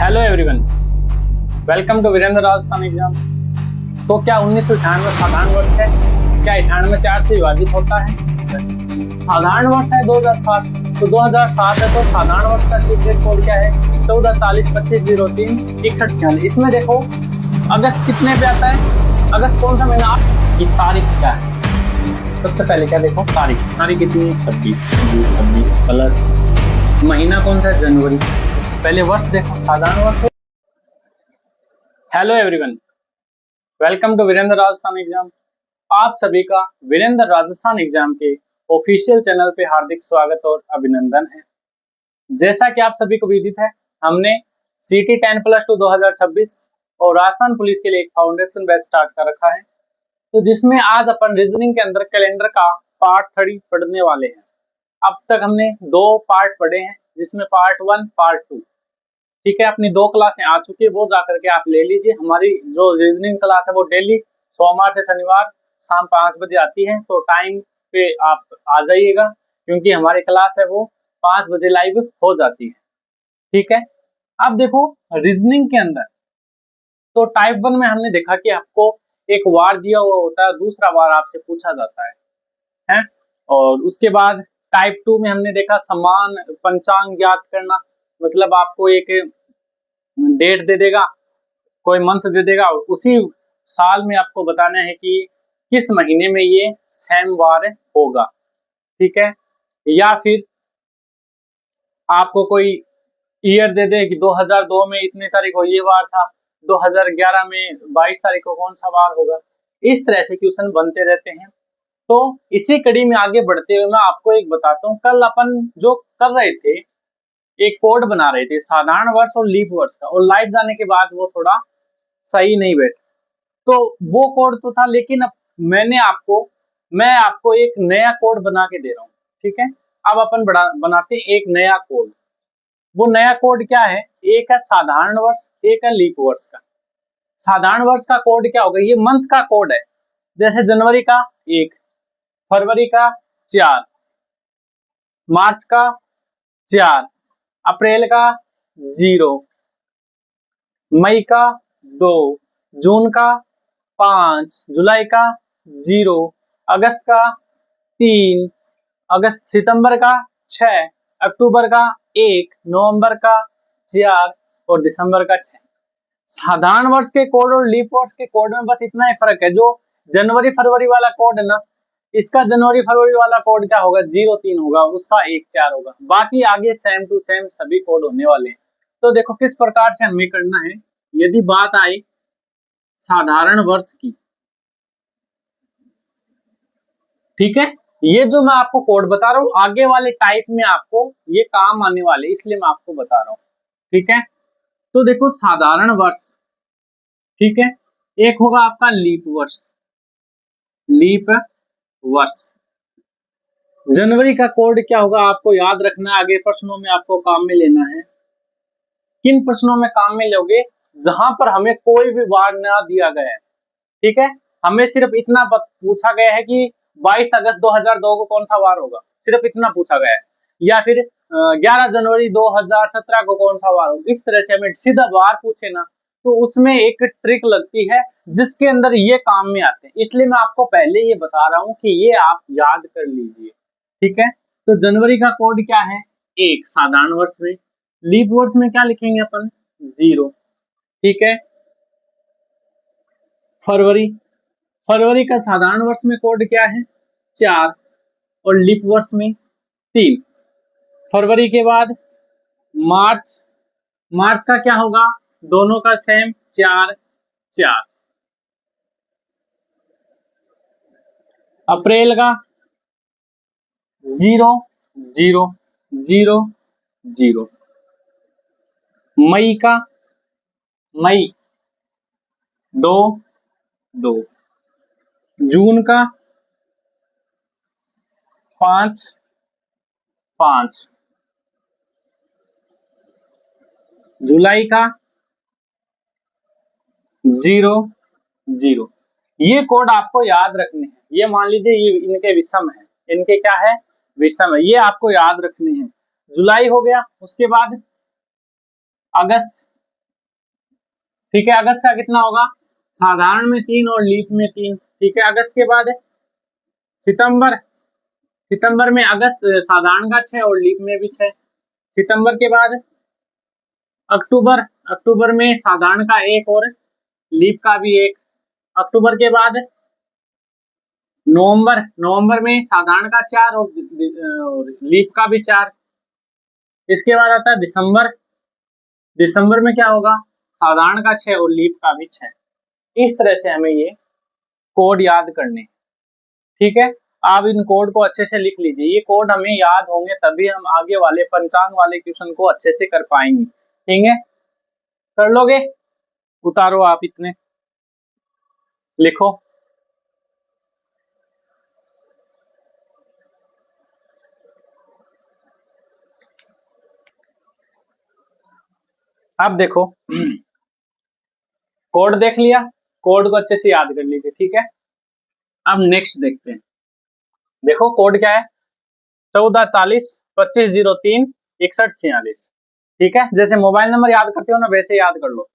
Hello everyone, welcome to Virendra Rajasthan exam. तो क्या 1998 साधारण वर्ष है? क्या 98 4 से विभाजित होता है? साधारण वर्ष है 2007, तो 2007 है तो साधारण वर्ष का सीक्रेट कोड क्या है? 144025036146। इसमें देखो अगस्त कितने पे आता है? अगस्त कौन सा महीना की तारीख क्या है? सबसे पहले क्या देखो, तारीख कितनी है? 26 प्लस महीना कौन सा है? जनवरी। पहले वर्ष देखो, साधारण वर्ष है। Hello everyone, welcome to Virendra Rajasthan exam. आप सभी का वीरेंद्र राजस्थान एग्जाम के ऑफिशियल चैनल पे हार्दिक स्वागत और अभिनंदन है। जैसा कि आप सभी को विदित है, हमने CT 10+2 2026 और राजस्थान पुलिस के लिए एक फाउंडेशन बैच स्टार्ट कर रखा है, तो जिसमें आज अपन रीजनिंग के अंदर कैलेंडर का पार्ट 3 पढ़ने वाले हैं। अब तक हमने 2 पार्ट पढ़े हैं, जिसमें पार्ट 1 पार्ट 2, ठीक है, अपनी 2 क्लासें आ चुकी है, वो जाकर के आप ले लीजिए। हमारी जो रीजनिंग क्लास है वो डेली सोमवार से शनिवार शाम 5 बजे आती है, तो टाइम पे आप आ जाइएगा, क्योंकि हमारी क्लास है वो 5 बजे लाइव हो जाती है, ठीक है। अब देखो रीजनिंग के अंदर तो टाइप 1 में हमने देखा कि आपको एक वार दिया हुआ होता है, दूसरा वार आपसे पूछा जाता है? और उसके बाद टाइप 2 में हमने देखा समान पंचांग ज्ञात करना, मतलब आपको एक डेट दे देगा, कोई मंथ दे देगा, और उसी साल में आपको बताना है कि किस महीने में ये सेम वार होगा, ठीक है। या फिर आपको कोई ईयर दे दे कि 2002 में इतनी तारीख को ये वार था, 2011 में 22 तारीख को कौन सा वार होगा। इस तरह से क्वेश्चन बनते रहते हैं। तो इसी कड़ी में आगे बढ़ते हुए मैं आपको एक बताता हूँ, कल अपन जो कर रहे थे, एक कोड बना रहे थे साधारण वर्ष और लीप वर्ष का, और लाइट जाने के बाद वो थोड़ा सही नहीं बैठा, तो वो कोड तो था, लेकिन अब मैं आपको एक नया कोड बना के दे रहा हूँ, ठीक है। अब अपन बनाते हैं एक नया कोड। वो नया कोड क्या है? एक है साधारण वर्ष, एक है लीप वर्ष का। साधारण वर्ष का कोड क्या होगा? ये मंथ का कोड है, जैसे जनवरी का 1, फरवरी का 4, मार्च का 4, अप्रैल का 0, मई का 2, जून का 5, जुलाई का 0, अगस्त का 3, सितंबर का 6, अक्टूबर का 1, नवंबर का 4 और दिसंबर का 6। साधारण वर्ष के कोड और लीप वर्ष के कोड में बस इतना ही फर्क है, जो जनवरी फरवरी वाला कोड है ना, इसका जनवरी फरवरी वाला कोड क्या होगा? 03 होगा, उसका 14 होगा। बाकी आगे सेम टू सेम सभी कोड होने वाले हैं। तो देखो किस प्रकार से हमें करना है। यदि बात आए साधारण वर्ष की, ठीक है, ये जो मैं आपको कोड बता रहा हूँ आगे वाले टाइप में आपको ये काम आने वाले, इसलिए मैं आपको बता रहा हूँ, ठीक है। तो देखो साधारण वर्ष, ठीक है, एक होगा आपका लीप वर्ष। जनवरी का कोड क्या होगा आपको याद रखना है, आगे प्रश्नों में आपको काम में लेना है। किन प्रश्नों में काम में लोगे? जहां पर हमें कोई भी वार ना दिया गया है, ठीक है, हमें सिर्फ इतना पूछा गया है कि 22 अगस्त 2002 को कौन सा वार होगा, सिर्फ इतना पूछा गया है। या फिर 11 जनवरी 2017 को कौन सा वार होगा। इस तरह से हमें सीधा वार पूछे ना, तो उसमें एक ट्रिक लगती है जिसके अंदर ये काम में आते हैं, इसलिए मैं आपको पहले ये बता रहा हूँ कि ये आप याद कर लीजिए, ठीक है। तो जनवरी का कोड क्या है? 1 साधारण वर्ष में। लीप वर्ष में क्या लिखेंगे अपन? 0, ठीक है। फरवरी का साधारण वर्ष में कोड क्या है? 4 और लीप वर्ष में 3। फरवरी के बाद मार्च का क्या होगा? दोनों का सेम 4 4। अप्रैल का 0 0 0 0। मई 2 2। जून का 5 5। जुलाई का 0 0। ये कोड आपको याद रखने हैं। ये मान लीजिए ये इनके विषम है, इनके क्या है? विषम है, ये आपको याद रखने हैं। जुलाई हो गया, उसके बाद अगस्त ठीक है। अगस्त का कितना होगा, साधारण में 3 और लीप में 3। ठीक है। अगस्त के बाद सितंबर, सितंबर में अगस्त साधारण का 6 और लीप में भी 6। सितंबर के बाद अक्टूबर, अक्टूबर में साधारण का 1 और लीप का भी 1। अक्टूबर के बाद नवंबर, नवंबर में साधारण का 4 और लीप का भी 4। इसके बाद आता है दिसंबर, दिसंबर में क्या होगा, साधारण का 6 और लीप का भी 6। इस तरह से हमें ये कोड याद करने, ठीक है। आप इन कोड को अच्छे से लिख लीजिए, ये कोड हमें याद होंगे तभी हम आगे वाले पंचांग वाले क्वेश्चन को अच्छे से कर पाएंगे। ठीक है, कर लोगे, उतारो आप इतने, लिखो। अब देखो, कोड देख लिया, कोड को अच्छे से याद कर लीजिए। ठीक है, अब नेक्स्ट देखते हैं। देखो कोड क्या है, 144025036146। ठीक है, जैसे मोबाइल नंबर याद करते हो ना वैसे याद कर लो।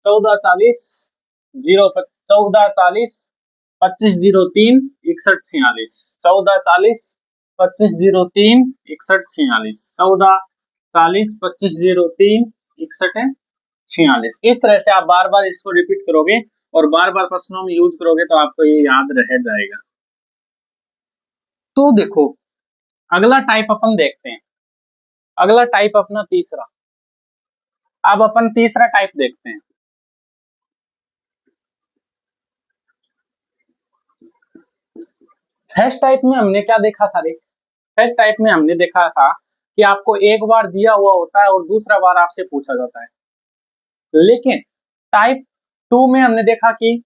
144025036146। 144025036146। 144025036146। इस तरह से आप बार बार इसको रिपीट करोगे और बार बार प्रश्नों में यूज करोगे तो आपको ये याद रह जाएगा। तो देखो अगला टाइप अपन देखते हैं, अगला टाइप अपना तीसरा। अब अपन तीसरा टाइप देखते हैं। फर्स्ट टाइप में हमने क्या देखा था रे, फर्स्ट टाइप में हमने देखा था कि आपको एक बार दिया हुआ होता है और दूसरा बार आपसे पूछा जाता है। लेकिन टाइप 2 में हमने देखा कि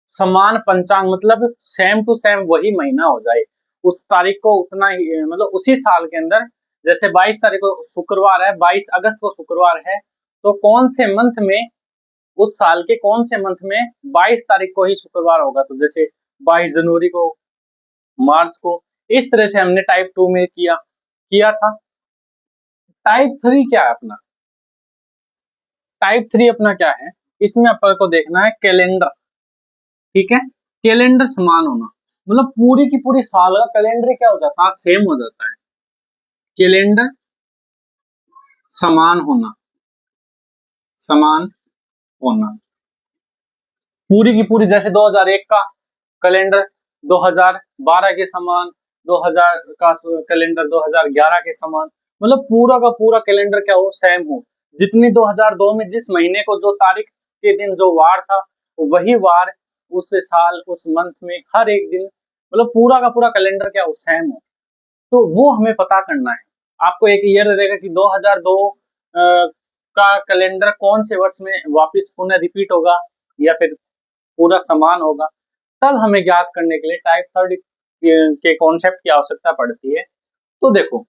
समान पंचांग, मतलब सेम टू सेम वही महीना हो जाए, उस तारीख को उतना ही, मतलब उसी साल के अंदर। जैसे 22 तारीख को शुक्रवार है, 22 अगस्त को शुक्रवार है, तो कौन से मंथ में, उस साल के कौन से मंथ में 22 तारीख को ही शुक्रवार होगा, तो जैसे 22 जनवरी को, मार्च को। इस तरह से हमने टाइप 2 में किया था। टाइप 3 क्या है अपना, टाइप 3 अपना क्या है, इसमें अपन को देखना है कैलेंडर। ठीक है, कैलेंडर समान होना, मतलब पूरी की पूरी साल का कैलेंडर क्या हो जाता है, सेम हो जाता है। कैलेंडर समान होना, समान होना पूरी की पूरी, जैसे 2001 का कैलेंडर 2012 के समान, 2000 का कैलेंडर 2011 के समान, मतलब पूरा का पूरा कैलेंडर क्या हो, सेम हो। जितनी 2002 में जिस महीने को जो तारीख के दिन जो वार था, वही वार उस साल उस मंथ में हर एक दिन, मतलब पूरा का पूरा कैलेंडर क्या हो, सेम हो। तो वो हमें पता करना है। आपको एक ईयर दे देगा कि 2002 का कैलेंडर कौन से वर्ष में वापस पुनः रिपीट होगा या फिर पूरा समान होगा, तब हमें ज्ञात करने के लिए टाइप 3 के कॉन्सेप्ट की आवश्यकता पड़ती है। तो देखो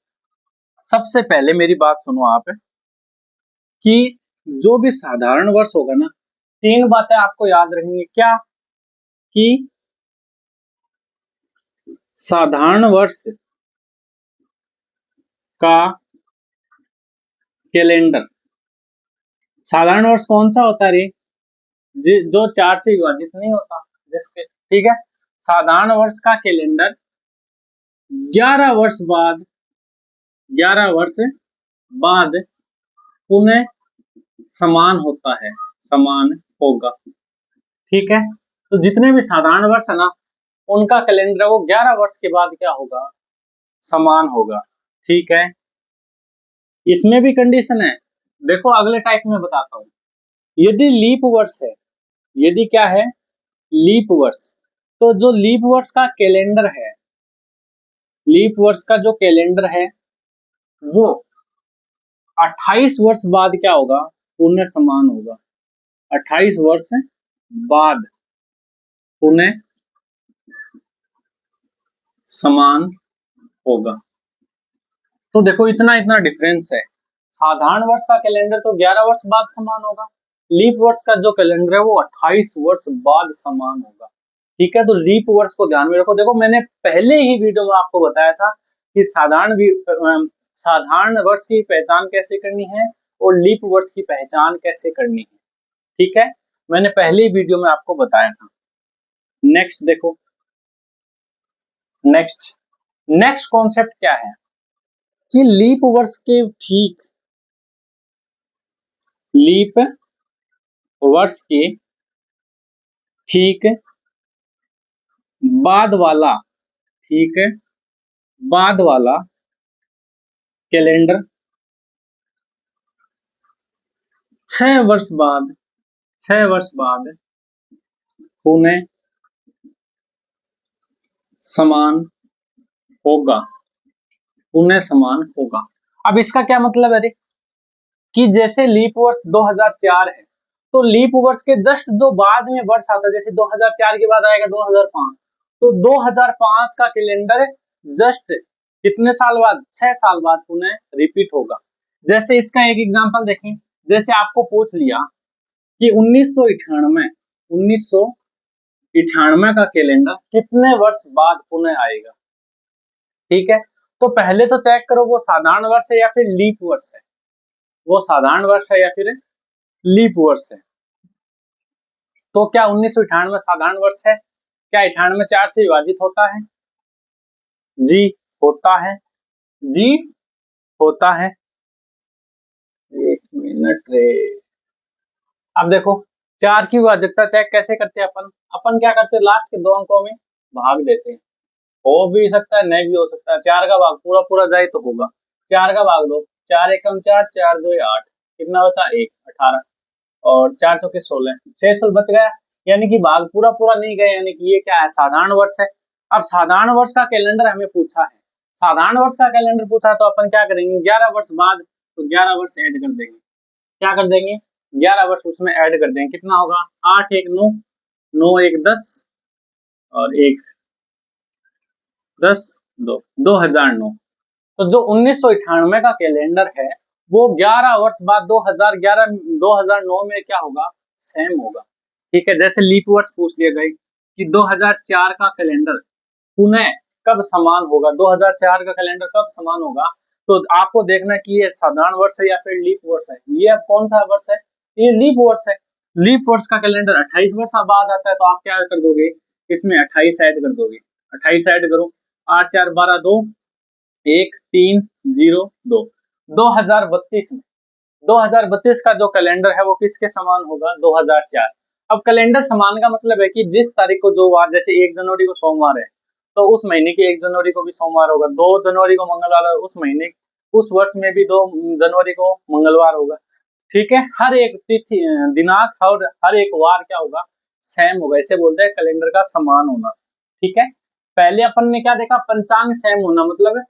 सबसे पहले मेरी बात सुनो आप, कि जो भी साधारण वर्ष होगा ना, 3 बातें आपको याद रखनी, क्या कि साधारण वर्ष का कैलेंडर, साधारण वर्ष कौन सा होता है रे, जो 4 से विभाजित नहीं होता जिसके, ठीक है। साधारण वर्ष का कैलेंडर 11 वर्ष बाद, 11 वर्ष बाद पुनः समान होता है, समान होगा। ठीक है, तो जितने भी साधारण वर्ष है ना, उनका कैलेंडर वो 11 वर्ष के बाद क्या होगा, समान होगा। ठीक है, इसमें भी कंडीशन है, देखो अगले टाइप में बताता हूं। यदि लीप वर्ष है, यदि क्या है, लीप वर्ष, तो जो लीप वर्ष का कैलेंडर है, लीप वर्ष का जो कैलेंडर है वो 28 वर्ष बाद क्या होगा, पुनः समान होगा। 28 वर्ष बाद पुनः समान होगा। तो देखो इतना इतना डिफरेंस है। साधारण वर्ष का कैलेंडर तो 11 वर्ष बाद समान होगा, लीप वर्ष का जो कैलेंडर है वो 28 वर्ष बाद समान होगा। ठीक है, तो लीप वर्ष को ध्यान में रखो। देखो मैंने पहले ही वीडियो में आपको बताया था कि साधारण वर्ष की पहचान कैसे करनी है और लीप वर्ष की पहचान कैसे करनी है। ठीक है, मैंने पहली वीडियो में आपको बताया था। नेक्स्ट देखो, नेक्स्ट कॉन्सेप्ट क्या है कि लीप वर्ष के ठीक, लीप वर्ष के ठीक बाद वाला, ठीक बाद वाला कैलेंडर 6 वर्ष बाद, 6 वर्ष बाद पुनः समान होगा, पुनः समान होगा। अब इसका क्या मतलब है रे, कि जैसे लीप वर्ष 2004 है, तो लीप वर्ष के जस्ट जो बाद में वर्ष आता है, जैसे 2004 के बाद आएगा 2005, तो 2005 का कैलेंडर जस्ट कितने साल बाद, 6 साल बाद पुनः रिपीट होगा। जैसे इसका एक एग्जांपल देखें, जैसे आपको पूछ लिया कि 1998 का कैलेंडर कितने वर्ष बाद पुनः आएगा, ठीक है। तो पहले तो चेक करो वो साधारण वर्ष है या फिर लीप वर्ष है, वो साधारण वर्ष है या फिर लीप वर्ष है। तो क्या 1998 साधारण वर्ष है? क्या 98 4 से विभाजित होता है? जी होता है, जी होता है। एक मिनट रे, अब देखो 4 की विभाज्यता चेक कैसे करते हैं अपन क्या करते हैं, लास्ट के 2 अंकों में भाग देते हैं। हो भी सकता है, नहीं भी हो सकता है। 4 का भाग पूरा पूरा जाए तो होगा, 4 का भाग दो, 4 एकम 4, 4 2 8, कितना बचा 1, 18 और 4 चौके 16, 6 साल बच गया। यानी कि भाग पूरा पूरा नहीं गया, यानी कि ये क्या है, साधारण वर्ष है। अब साधारण वर्ष का कैलेंडर हमें पूछा है, साधारण वर्ष का कैलेंडर पूछा तो अपन क्या करेंगे, 11 वर्ष बाद तो 11 वर्ष ऐड कर देंगे। क्या कर देंगे, 11 वर्ष उसमें ऐड कर देंगे। कितना होगा, 8 1 9, 9 1 10 और 1 10 2, 2009। तो जो 1998 का कैलेंडर है वो 11 वर्ष बाद 2009 में क्या होगा, सेम होगा, ठीक है। जैसे लीप वर्ष पूछ लिया जाए कि 2004 का कैलेंडर पुनः कब समान होगा, 2004 का कैलेंडर कब समान होगा, तो आपको देखना कि ये साधारण वर्ष है या फिर लीप वर्ष है। ये अब कौन सा वर्ष है, ये लीप वर्ष है। लीप वर्ष का कैलेंडर 28 वर्ष बाद आता है, तो आप क्या कर दोगे, इसमें 28 ऐड कर दोगे, 28 ऐड करो, 8 4 12 2 1 3 0 2, 2032 में 2032 का जो कैलेंडर है वो किसके समान होगा, 2004। अब कैलेंडर समान का मतलब है कि जिस तारीख को जो वार, जैसे 1 जनवरी को सोमवार है तो उस महीने की 1 जनवरी को भी सोमवार होगा, 2 जनवरी को मंगलवार है, उस महीने उस वर्ष में भी 2 जनवरी को मंगलवार होगा, ठीक है। हर एक तिथि दिनांक और हर एक वार क्या होगा, सेम होगा। इसे बोलते हैं कैलेंडर का समान होना, ठीक है। पहले अपन ने क्या देखा, पंचांग सेम होना, मतलब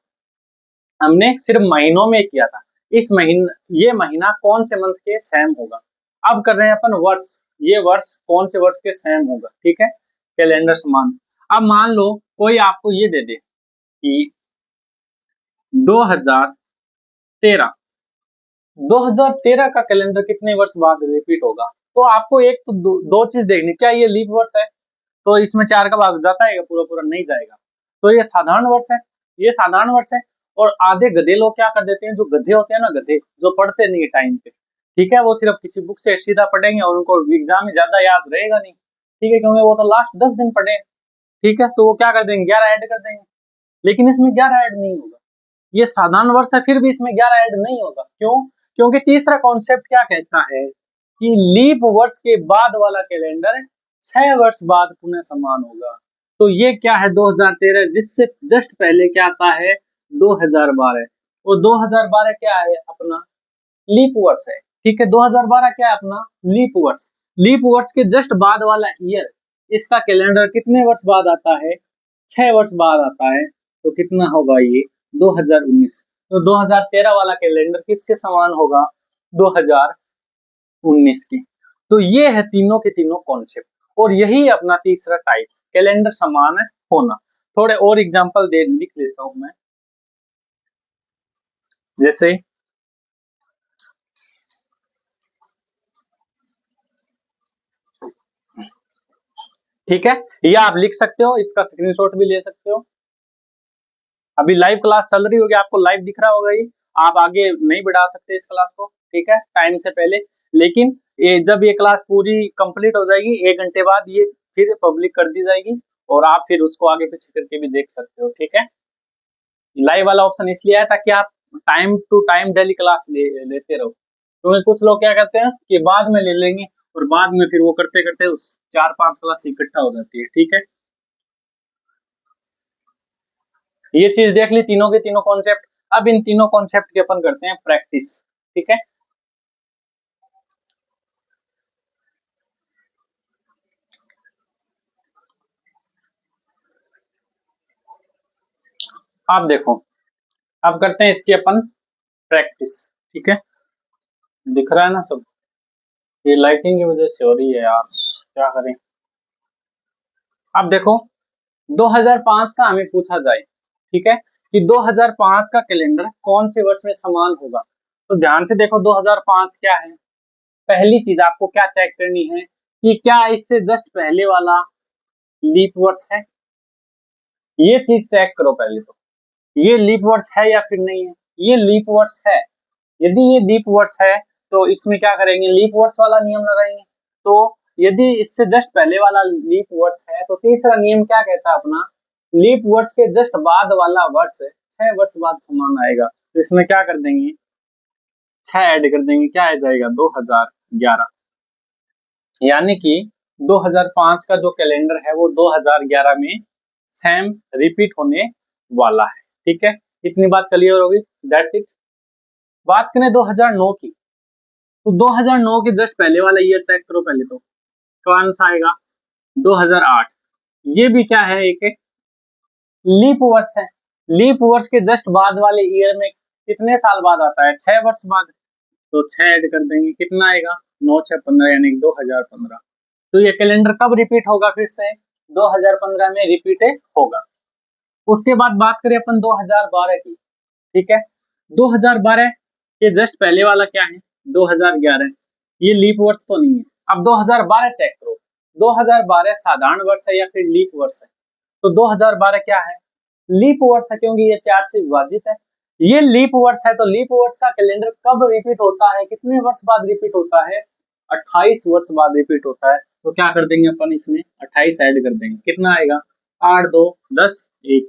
हमने सिर्फ महीनों में किया था, इस महीने ये महीना कौन से मंथ के सेम होगा। अब कर रहे हैं अपन वर्ष, ये वर्ष कौन से वर्ष के सेम होगा, ठीक है, कैलेंडर समान। अब मान लो कोई आपको ये दे दे कि 2013 2013 का कैलेंडर कितने वर्ष बाद रिपीट होगा, तो आपको एक तो दो चीज देखनी, क्या ये लीप वर्ष है, तो इसमें 4 का भाग जाता है, पूरा पूरा नहीं जाएगा, तो ये साधारण वर्ष है, ये साधारण वर्ष है। और आधे गधे लोग क्या कर देते हैं, जो गधे होते हैं ना, गधे जो पढ़ते नहीं है टाइम पे, ठीक है, वो सिर्फ किसी बुक से सीधा पढ़ेंगे और उनको एग्जाम में ज्यादा याद रहेगा नहीं, ठीक है, क्योंकि वो तो लास्ट 10 दिन पढ़े, ठीक है, तो वो क्या कर देंगे, 11 ऐड कर देंगे। लेकिन इसमें 11 ऐड नहीं होगा, ये साधारण वर्ष है फिर भी इसमें 11 ऐड नहीं होगा। क्यों, क्योंकि तीसरा कॉन्सेप्ट क्या कहता है कि लीप वर्ष के बाद वाला कैलेंडर 6 वर्ष बाद पुनः समान होगा। तो ये क्या है, 2013, जिससे जस्ट पहले क्या आता है, 2012, और 2012 क्या है अपना, लीप वर्ष है, ठीक है। 2012 क्या है अपना, लीप वर्ष। लीप वर्ष के जस्ट बाद वाला ईयर, इसका कैलेंडर कितने वर्ष बाद आता है, 6 वर्ष बाद आता है, तो कितना होगा ये, 2019। तो 2013 वाला कैलेंडर किसके समान होगा, 2019 के। तो ये है तीनों के तीनों कॉन्सेप्ट, और यही अपना तीसरा टाइप, कैलेंडर समान होना। थोड़े और एग्जांपल दे लिख लेता हूं मैं, जैसे ठीक है, या आप लिख सकते हो, इसका स्क्रीनशॉट भी ले सकते हो। अभी लाइव क्लास चल रही होगी, आपको लाइव दिख रहा होगा, ये आप आगे नहीं बढ़ा सकते इस क्लास को, ठीक है, टाइम से पहले, लेकिन ये जब ये क्लास पूरी कंप्लीट हो जाएगी 1 घंटे बाद ये फिर पब्लिक कर दी जाएगी और आप फिर उसको आगे पीछे करके भी देख सकते हो। ठीक है, लाइव वाला ऑप्शन इसलिए है ताकि आप time to time daily class लेते रहो, क्योंकि कुछ लोग क्या करते हैं कि बाद में ले लेंगे और बाद में फिर वो करते करते उस 4-5 क्लास इकट्ठा हो जाती है। ठीक है, ये चीज देख ली, तीनों के तीनों कॉन्सेप्ट। अब इन तीनों कॉन्सेप्ट के अपन करते हैं प्रैक्टिस। ठीक है, आप देखो, अब करते हैं इसकी अपन प्रैक्टिस। ठीक है, दिख रहा है ना सब? ये लाइटिंग की वजह से हो रही है यार, क्या करें। अब देखो, 2005 का हमें पूछा जाए, ठीक है, कि 2005 का कैलेंडर कौन से वर्ष में समान होगा। तो ध्यान से देखो 2005 क्या है। पहली चीज आपको क्या चेक करनी है कि क्या इससे जस्ट पहले वाला लीप वर्ष है। ये चीज चेक करो पहले तो, ये लीप वर्ष है या फिर नहीं है। ये लीप वर्ष है, यदि ये लीप वर्ष है तो इसमें क्या करेंगे, लीप वर्ष वाला नियम लगाएंगे। तो यदि इससे जस्ट पहले वाला लीप वर्ष है तो तीसरा नियम क्या कहता है अपना, लीप वर्ष के जस्ट बाद वाला वर्ष 6 वर्ष बाद समान आएगा। तो इसमें क्या कर देंगे, 6 ऐड कर देंगे, क्या आ जाएगा 2011। यानी कि 2005 का जो कैलेंडर है वो 2011 में सेम रिपीट होने वाला है। ठीक है, इतनी बात क्लियर होगी, दैट्स इट। बात करें 2009 की, तो 2009 के जस्ट पहले वाला ईयर चेक करो पहले तो, कौन सा आएगा, 2008। ये भी क्या है, एक लीप वर्ष है। लीप वर्ष के जस्ट बाद वाले ईयर में कितने साल बाद आता है, 6 वर्ष बाद। तो 6 ऐड कर देंगे, कितना आएगा, 9 6 15 यानी 2015। तो ये कैलेंडर कब रिपीट होगा, फिर से 2015 में रिपीट होगा। उसके बाद बात करें अपन 2012 की। ठीक है, 2012 के जस्ट पहले वाला क्या है, 2011। ये लीप वर्ष तो नहीं है। अब 2012 चेक करो, 2012 साधारण वर्ष है या फिर लीप वर्ष है। तो 2012 क्या है, लीप वर्ष है, क्योंकि ये 4 से विभाजित है। ये लीप वर्ष है, तो लीप वर्ष का कैलेंडर कब रिपीट होता है, कितने वर्ष बाद रिपीट होता है, 28 वर्ष बाद रिपीट होता है। तो क्या कर देंगे अपन, इसमें 28 ऐड कर देंगे, कितना आएगा, 8 2 10 1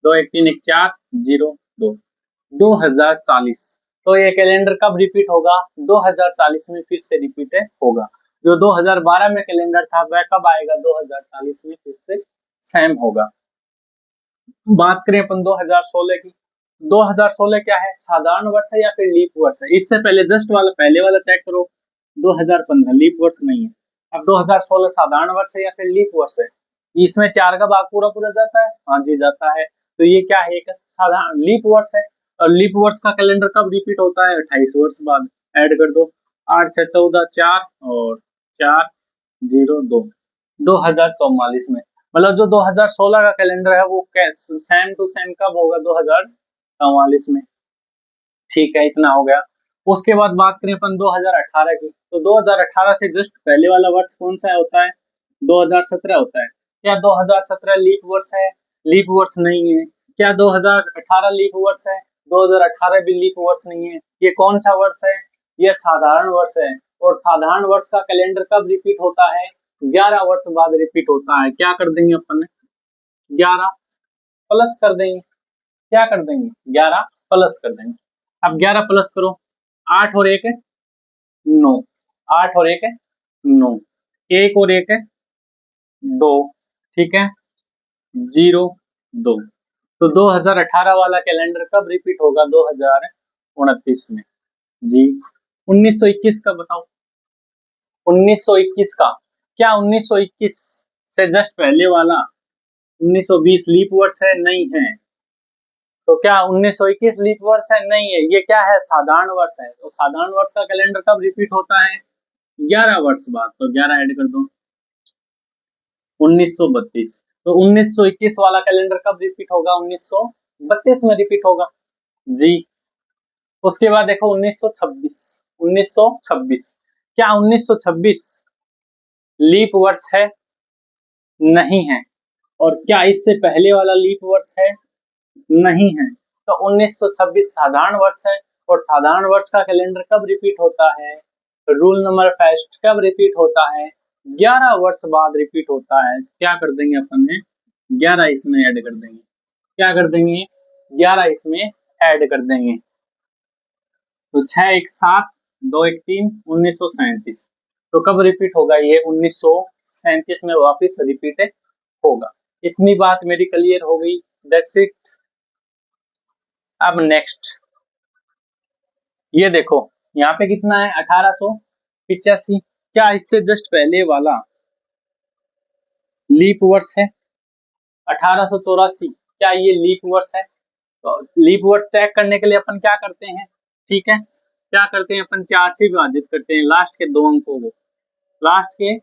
2 1 3 1 4 0 2 2040। तो ये कैलेंडर कब रिपीट होगा, 2040 में फिर से रिपीट होगा। जो 2012 में कैलेंडर था वह कब आएगा, 2040 में फिर से सेम होगा। बात करें अपन 2016 की, 2016 क्या है, साधारण वर्ष है या फिर लीप वर्ष है। इससे पहले जस्ट वाला पहले वाला चेक करो, 2015 लीप वर्ष नहीं है। अब 2016 साधारण वर्ष है या फिर लीप वर्ष है। इसमें 4 का भाग पूरा पूरा जाता है, हाँ जी जाता है। तो ये क्या है, एक साधारण लीप वर्ष है। और लीप वर्ष का कैलेंडर कब रिपीट होता है, 28 वर्ष बाद। ऐड कर दो, 8 6 14 4 और 4 0 2 2044 में। मतलब जो 2016 का कैलेंडर है वो सेम टू सेम कब होगा, 2044 में। ठीक है, इतना हो गया। उसके बाद बात करें अपन 2018 की, तो 2018 से जस्ट पहले वाला वर्ष कौन सा होता है, 2017 होता है। क्या 2017 लीप वर्ष है, लीप वर्ष नहीं है। क्या 2018 लीप वर्ष है, 2018 भी लीप वर्ष नहीं है। ये कौन सा वर्ष है, ये साधारण वर्ष है। और साधारण वर्ष का कैलेंडर कब रिपीट होता है, 11 वर्ष बाद रिपीट होता है। क्या कर देंगे अपन, 11 प्लस कर देंगे, क्या कर देंगे, 11 प्लस कर देंगे। अब 11 प्लस करो, 8 और 1 है 9, 8 और 1 है 9, 1 और 1 है 2, ठीक है, 0 2। तो 2018 वाला कैलेंडर कब रिपीट होगा, 2029 में। जी 1921 का बताओ, 1921 का, क्या 1921 से जस्ट पहले वाला 1920 लीप वर्ष है, नहीं है। तो क्या 1921 लीप वर्ष है, नहीं है। ये क्या है, साधारण वर्ष है। तो साधारण वर्ष का कैलेंडर कब रिपीट होता है, 11 वर्ष बाद। तो 11 ऐड कर दो, 1932। तो 1921 वाला कैलेंडर कब रिपीट होगा, 1932 में रिपीट होगा। जी उसके बाद देखो 1926, 1926, क्या 1926 लीप वर्ष है, नहीं है। और क्या इससे पहले वाला लीप वर्ष है, नहीं है। तो 1926 साधारण वर्ष है। और साधारण वर्ष का कैलेंडर कब रिपीट होता है, रूल नंबर फर्स्ट कब रिपीट होता है? 11 वर्ष बाद रिपीट होता है। क्या कर देंगे अपन ने? 11 इसमें ऐड कर देंगे। क्या कर देंगे? 11 इसमें ऐड कर देंगे। तो 6 1 7 2 1 3 1937। तो कब रिपीट होगा ये? 1937 में वापस रिपीट होगा। इतनी बात मेरी क्लियर हो गई। That's it. अब नेक्स्ट ये देखो, यहाँ पे कितना है? 1885। क्या इससे जस्ट पहले वाला लीप वर्ष है? 1884। क्या ये लीप वर्ष है? तो लीप वर्ष चेक करने के लिए अपन क्या करते हैं? ठीक है, क्या करते हैं अपन? 4 से विभाजित करते हैं लास्ट के दो अंकों को। लास्ट के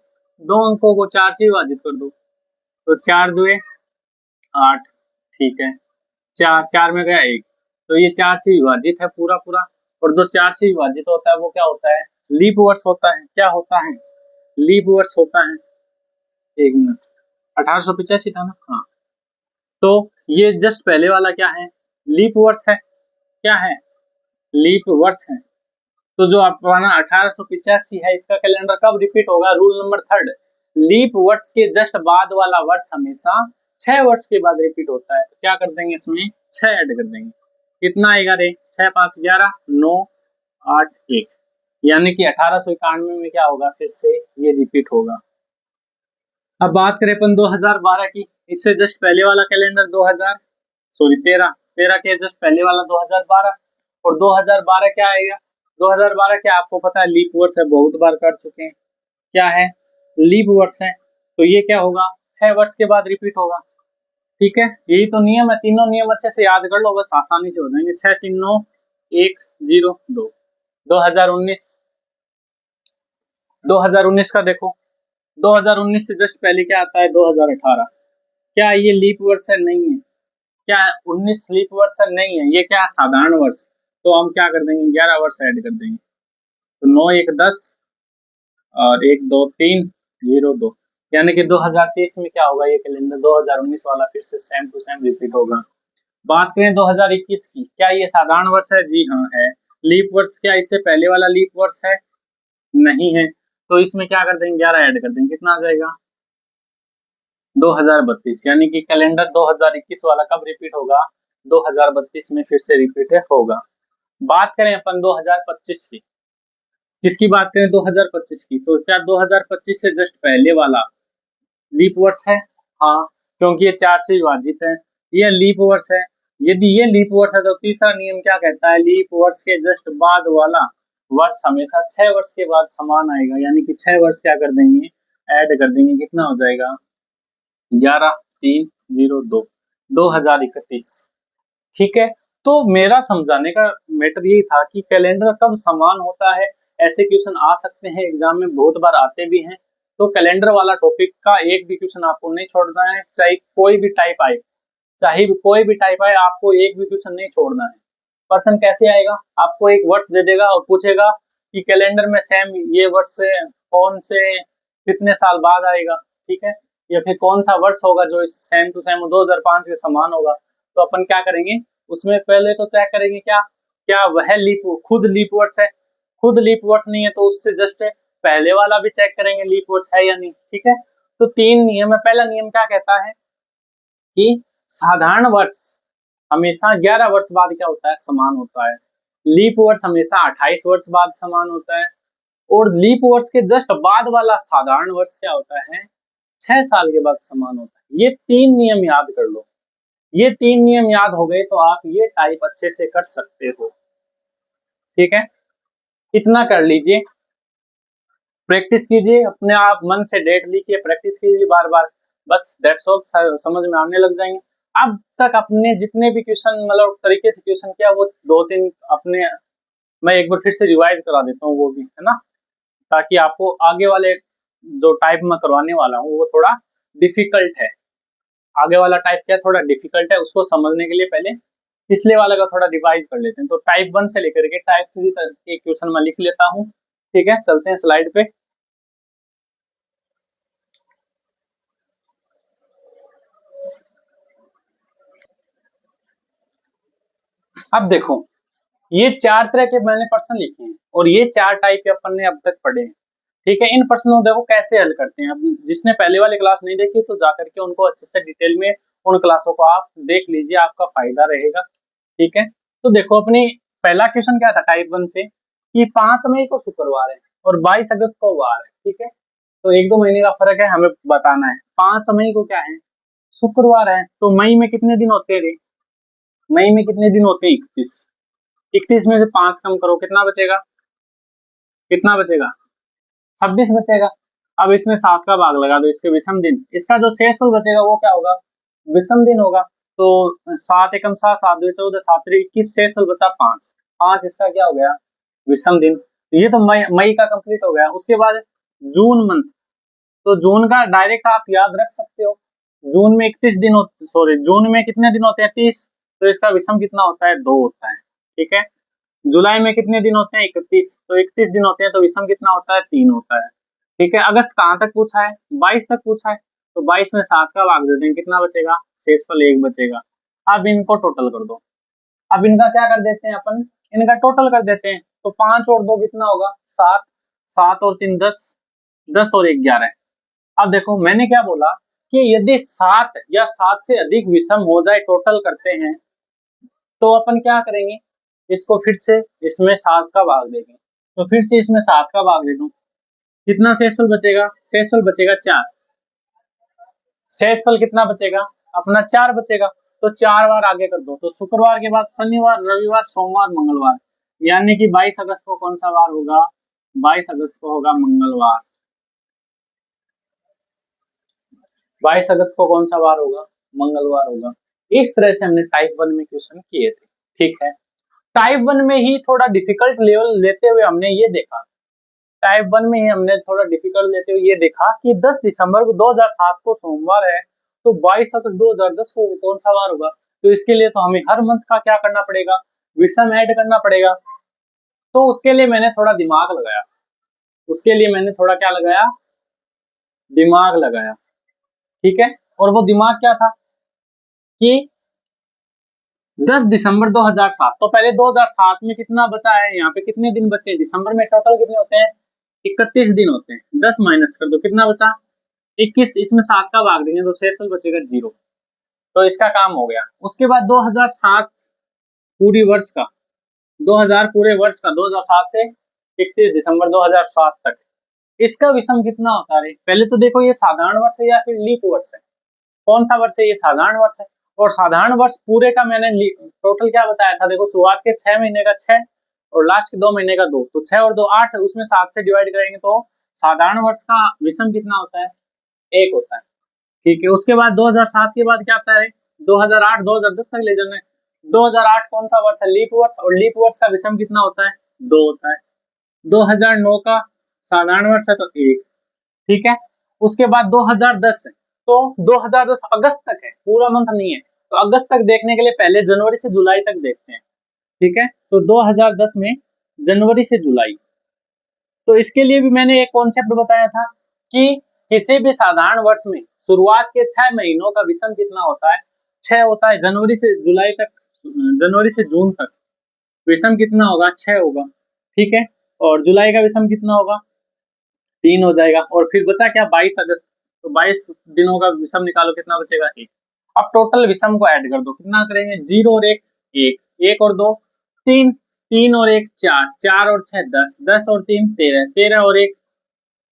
दो अंकों को 4 से विभाजित कर दो। तो 4 दुए 8। ठीक है, 4 में गया 1। तो ये 4 से विभाजित है पूरा पूरा। और जो 4 से विभाजित होता है वो क्या होता है? लीप वर्ष होता है। क्या होता है? लीप वर्ष होता है। एक मिनट, 1885 था ना? हाँ। तो ये जस्ट पहले वाला क्या है? लीप वर्ष है। क्या है? लीप वर्ष है। तो जो अपना 1885 है, इसका कैलेंडर कब रिपीट होगा? रूल नंबर थर्ड, लीप वर्ष के जस्ट बाद वाला वर्ष हमेशा 6 वर्ष के बाद रिपीट होता है। तो क्या कर देंगे? इसमें 6 ऐड कर देंगे। कितना आएगा रे? 6 5 11 9 8 1। यानी कि 1891 में क्या होगा? फिर से ये रिपीट होगा। अब बात करें अपन 2012 की। इससे जस्ट पहले वाला कैलेंडर 13 के जस्ट पहले वाला 2012। और 2012 क्या आएगा? 2012 क्या आपको पता है? लीप वर्ष है, बहुत बार कर चुके हैं। क्या है? लीप वर्ष है। तो ये क्या होगा? 6 वर्ष के बाद रिपीट होगा। ठीक है, यही तो नियम है। तीनों नियम अच्छे से याद कर लो, बस आसानी से हो जाएंगे। 6 3 9 1 0 2। 2019 2019 का देखो। 2019 से जस्ट पहले क्या आता है? 2018। क्या ये लीप वर्ष है? नहीं है। क्या 19 लीप वर्ष है? नहीं है। ये क्या है? साधारण वर्ष। तो हम क्या कर देंगे? 11 वर्ष ऐड कर देंगे। तो 9 1 10 और 1 2 3 0 2। यानी कि 2023 में क्या होगा? ये कैलेंडर 2019 वाला फिर से सेम टू सेम रिपीट होगा। बात करें 2021 की। क्या ये साधारण वर्ष है? जी हाँ है। लीप वर्ष क्या इससे पहले वाला लीप वर्ष है? नहीं है। तो इसमें क्या कर देंगे? 11 ऐड कर देंगे। कितना आ जाएगा? 2032। यानी कि कैलेंडर 2021 वाला कब रिपीट होगा? 2032 में फिर से रिपीट होगा। बात करें अपन 2025 की। किसकी बात करें? 2025 की। तो क्या 2025 से जस्ट पहले वाला लीप वर्ष है? हाँ, क्योंकि ये 4 से विभाजित है। ये लीप वर्ष है। यदि ये लीप वर्ष है तो तीसरा नियम क्या कहता है? लीप वर्ष के जस्ट बाद वाला वर्ष हमेशा 6 वर्ष के बाद समान आएगा। यानी कि 6 वर्ष क्या कर देंगे? ऐड कर देंगे। कितना हो जाएगा? 11 3 0 2 2031। ठीक है, तो मेरा समझाने का मैटर यही था कि कैलेंडर कब समान होता है। ऐसे क्वेश्चन आ सकते हैं एग्जाम में, बहुत बार आते भी हैं। तो कैलेंडर वाला टॉपिक का एक भी क्वेश्चन आपको नहीं छोड़ना है, चाहे कोई भी टाइप आए। चाहे कोई भी टाइप आए, आपको एक भी क्वेश्चन नहीं छोड़ना है। पर्सन कैसे आएगा? आपको एक वर्ष दे देगा और पूछेगा कि कैलेंडर में सेम ये वर्ष से कौन से कितने साल बाद आएगा। ठीक है, या फिर कौन सा वर्ष होगा जो इस सेम टू सेम 2005 के समान होगा। तो अपन क्या करेंगे? उसमें पहले तो चेक करेंगे क्या क्या वह खुद लीप वर्ष है। खुद लीप वर्ष नहीं है तो उससे जस्ट पहले वाला भी चेक करेंगे लीप वर्ष है या नहीं। ठीक है, तो 3 नियम है। पहला नियम क्या कहता है कि साधारण वर्ष हमेशा 11 वर्ष बाद क्या होता है? समान होता है। लीप वर्ष हमेशा 28 वर्ष बाद समान होता है। और लीप वर्ष के जस्ट बाद वाला साधारण वर्ष क्या होता है? 6 साल के बाद समान होता है। ये 3 नियम याद कर लो। ये 3 नियम याद हो गए तो आप ये टाइप अच्छे से कर सकते हो। ठीक है, इतना कर लीजिए। प्रैक्टिस कीजिए, अपने आप मन से डेट लिखिए, प्रैक्टिस कीजिए बार बार। बस दैट्स ऑल। समझ में आने लग जाएंगे। अब तक अपने जितने भी क्वेश्चन मतलब तरीके से क्वेश्चन किया वो 2-3 अपने मैं एक बार फिर से रिवाइज करा देता हूँ, वो भी है ना, ताकि आपको आगे वाले जो टाइप मैं करवाने वाला हूँ वो थोड़ा डिफिकल्ट है। आगे वाला टाइप क्या थोड़ा डिफिकल्ट है, उसको समझने के लिए पहले पिछले वाले का थोड़ा रिवाइज कर लेते हैं। तो टाइप 1 से लेकर के टाइप 3 तक के क्वेश्चन मैं लिख लेता हूँ। ठीक है, चलते हैं स्लाइड पे। अब देखो, ये 4 तरह के मैंने प्रश्न लिखे हैं और ये 4 टाइप के अपन ने अब तक पढ़े हैं। ठीक है, इन प्रश्नों को देखो कैसे हल करते हैं। अब जिसने पहले वाली क्लास नहीं देखी तो जाकर के उनको अच्छे से डिटेल में उन क्लासों को आप देख लीजिए, आपका फायदा रहेगा। ठीक है, तो देखो अपनी पहला क्वेश्चन क्या था टाइप 1 से कि 5 मई को शुक्रवार है और 22 अगस्त को वार है। ठीक है, तो 1-2 महीने का फर्क है, हमें बताना है। 5 मई को क्या है, शुक्रवार है, तो मई में कितने दिन होते हैं रे? मई में कितने दिन होते हैं? 31। 31 में से 5 कम करो, कितना बचेगा? कितना बचेगा? 26 बचेगा। अब इसमें 7 का भाग लगा दो, इसके विषम दिन, इसका जो शेषफल बचेगा वो क्या होगा? विषम दिन होगा। तो 7 एकम 7, 7 दूनी 14, 7 त्रिक 21, शेषफल बचा 5। 5 इसका क्या हो गया? विषम दिन। तो ये तो मई का कंप्लीट हो गया। उसके बाद जून मंथ, तो जून का डायरेक्ट आप याद रख सकते हो। जून में 31 दिन होते, सॉरी जून में कितने दिन होते हैं? 30। तो इसका विषम कितना होता है? 2 होता है। ठीक है, जुलाई में कितने दिन होते हैं? 31। तो 31 दिन होते हैं, तो विषम कितना होता है? 3 होता है। ठीक है, अगस्त कहाँ तक पूछा है? 22 तक पूछा है, तो 22 में 7 का भाग दे देंगे, कितना बचेगा? शेषफल 1 बचेगा। अब इनको टोटल कर दो। अब इनका क्या कर देते हैं अपन? इनका टोटल कर देते हैं। तो 5 और 2 कितना होगा? 7। 7 और 3 10, 10 और 1 11। अब देखो मैंने क्या बोला कि यदि 7 या 7 से अधिक विषम हो जाए, टोटल करते हैं, तो अपन क्या करेंगे? इसको फिर से इसमें 7 का भाग देंगे। तो फिर से इसमें 7 का भाग दे दूं, कितना शेषफल बचेगा? शेषफल बचेगा 4। शेषफल कितना बचेगा? अपना 4 बचेगा। तो 4 बार आगे कर दो, तो शुक्रवार के बाद शनिवार, रविवार, सोमवार, मंगलवार, यानी कि 22 अगस्त को कौन सा वार होगा? 22 अगस्त को होगा मंगलवार। 22 अगस्त को कौन सा वार होगा? मंगलवार होगा। इस तरह से हमने टाइप 1 में क्वेश्चन किए थे। ठीक है, टाइप 1 में ही थोड़ा डिफिकल्ट लेवल लेते हुए हमने ये देखा, टाइप 1 में ही हमने थोड़ा डिफिकल्ट लेते हुए ये देखा कि 10 दिसंबर को 2007 को सोमवार है, तो 22 अगस्त 2010 को कौन सा वार होगा? तो इसके लिए तो हमें हर मंथ का क्या करना पड़ेगा? विषम ऐड करना पड़ेगा। तो उसके लिए मैंने थोड़ा दिमाग लगाया, उसके लिए मैंने थोड़ा क्या लगाया? दिमाग लगाया। ठीक है, और वो दिमाग क्या था कि 10 दिसंबर 2007, तो पहले 2007 में कितना बचा है, यहाँ पे कितने दिन बचे? दिसंबर में टोटल कितने होते हैं? 31 दिन होते हैं। 10 माइनस कर दो, कितना बचा? 21। इसमें 7 का भाग देंगे तो शेषफल बचेगा 0। तो इसका काम हो गया। उसके बाद 2007 पूरी वर्ष का, 2000 पूरे वर्ष का, 2007 से 31 दिसंबर 2007 तक, इसका विषम कितना होता है? पहले तो देखो ये साधारण वर्ष है या फिर लीप वर्ष है? कौन सा वर्ष है? ये साधारण वर्ष है। और साधारण वर्ष पूरे का मैंने टोटल क्या बताया था? देखो शुरुआत के 6 महीने का 6 और लास्ट के 2 महीने का 2, तो 6 और 2 8, उसमें 7 से डिवाइड करेंगे तो साधारण वर्ष का विषम कितना होता है? 1 होता है। ठीक है, उसके बाद 2007 के बाद क्या आता है? 2008 2010 तक ले जाना है। 2008 कौन सा वर्ष है? लीप वर्ष, और लीप वर्ष का विषम कितना होता है? 2 होता है। 2009 का साधारण वर्ष है तो 1। ठीक है, उसके बाद 2010 है, तो 2010 अगस्त तक है, पूरा मंथ नहीं है। तो अगस्त तक देखने के लिए पहले जनवरी से जुलाई तक देखते हैं। ठीक है, तो 2010 में जनवरी से जुलाई, तो इसके लिए भी मैंने एक कॉन्सेप्ट बताया था कि किसी भी साधारण वर्ष में शुरुआत के 6 महीनों का विषम कितना होता है? 6 होता है। जनवरी से जुलाई तक, जनवरी से जून तक विषम कितना होगा? 6 होगा। ठीक है, और जुलाई का विषम कितना होगा? 3 हो जाएगा। और फिर बचा क्या? 22 अगस्त, तो 22 दिनों का विषम निकालो, कितना बचेगा? 1। अब टोटल विषम को ऐड कर दो, कितना करेंगे? 0 और 1 1, 1 और 2 3, 3 और 1 4, 4 और 6 10, 10 और 3 13, 13 और 1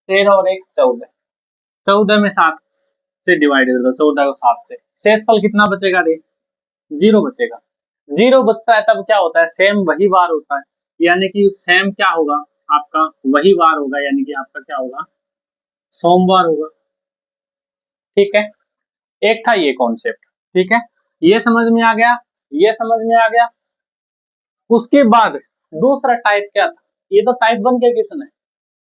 13 और 1 14, 14 में 7 से डिवाइड कर दो, 14 को 7 से, शेषफल कितना बचेगा रे? 0 बचेगा। 0 बचता है तब क्या होता है? सेम वही वार होता है, यानी कि सेम क्या होगा? आपका वही वार होगा, यानी कि आपका क्या होगा? सोमवार होगा। ठीक है, एक था ये कॉन्सेप्ट। ठीक है, ये समझ में आ गया, ये समझ में आ गया। उसके बाद दूसरा टाइप क्या था? ये तो टाइप 1 के क्वेश्चन है।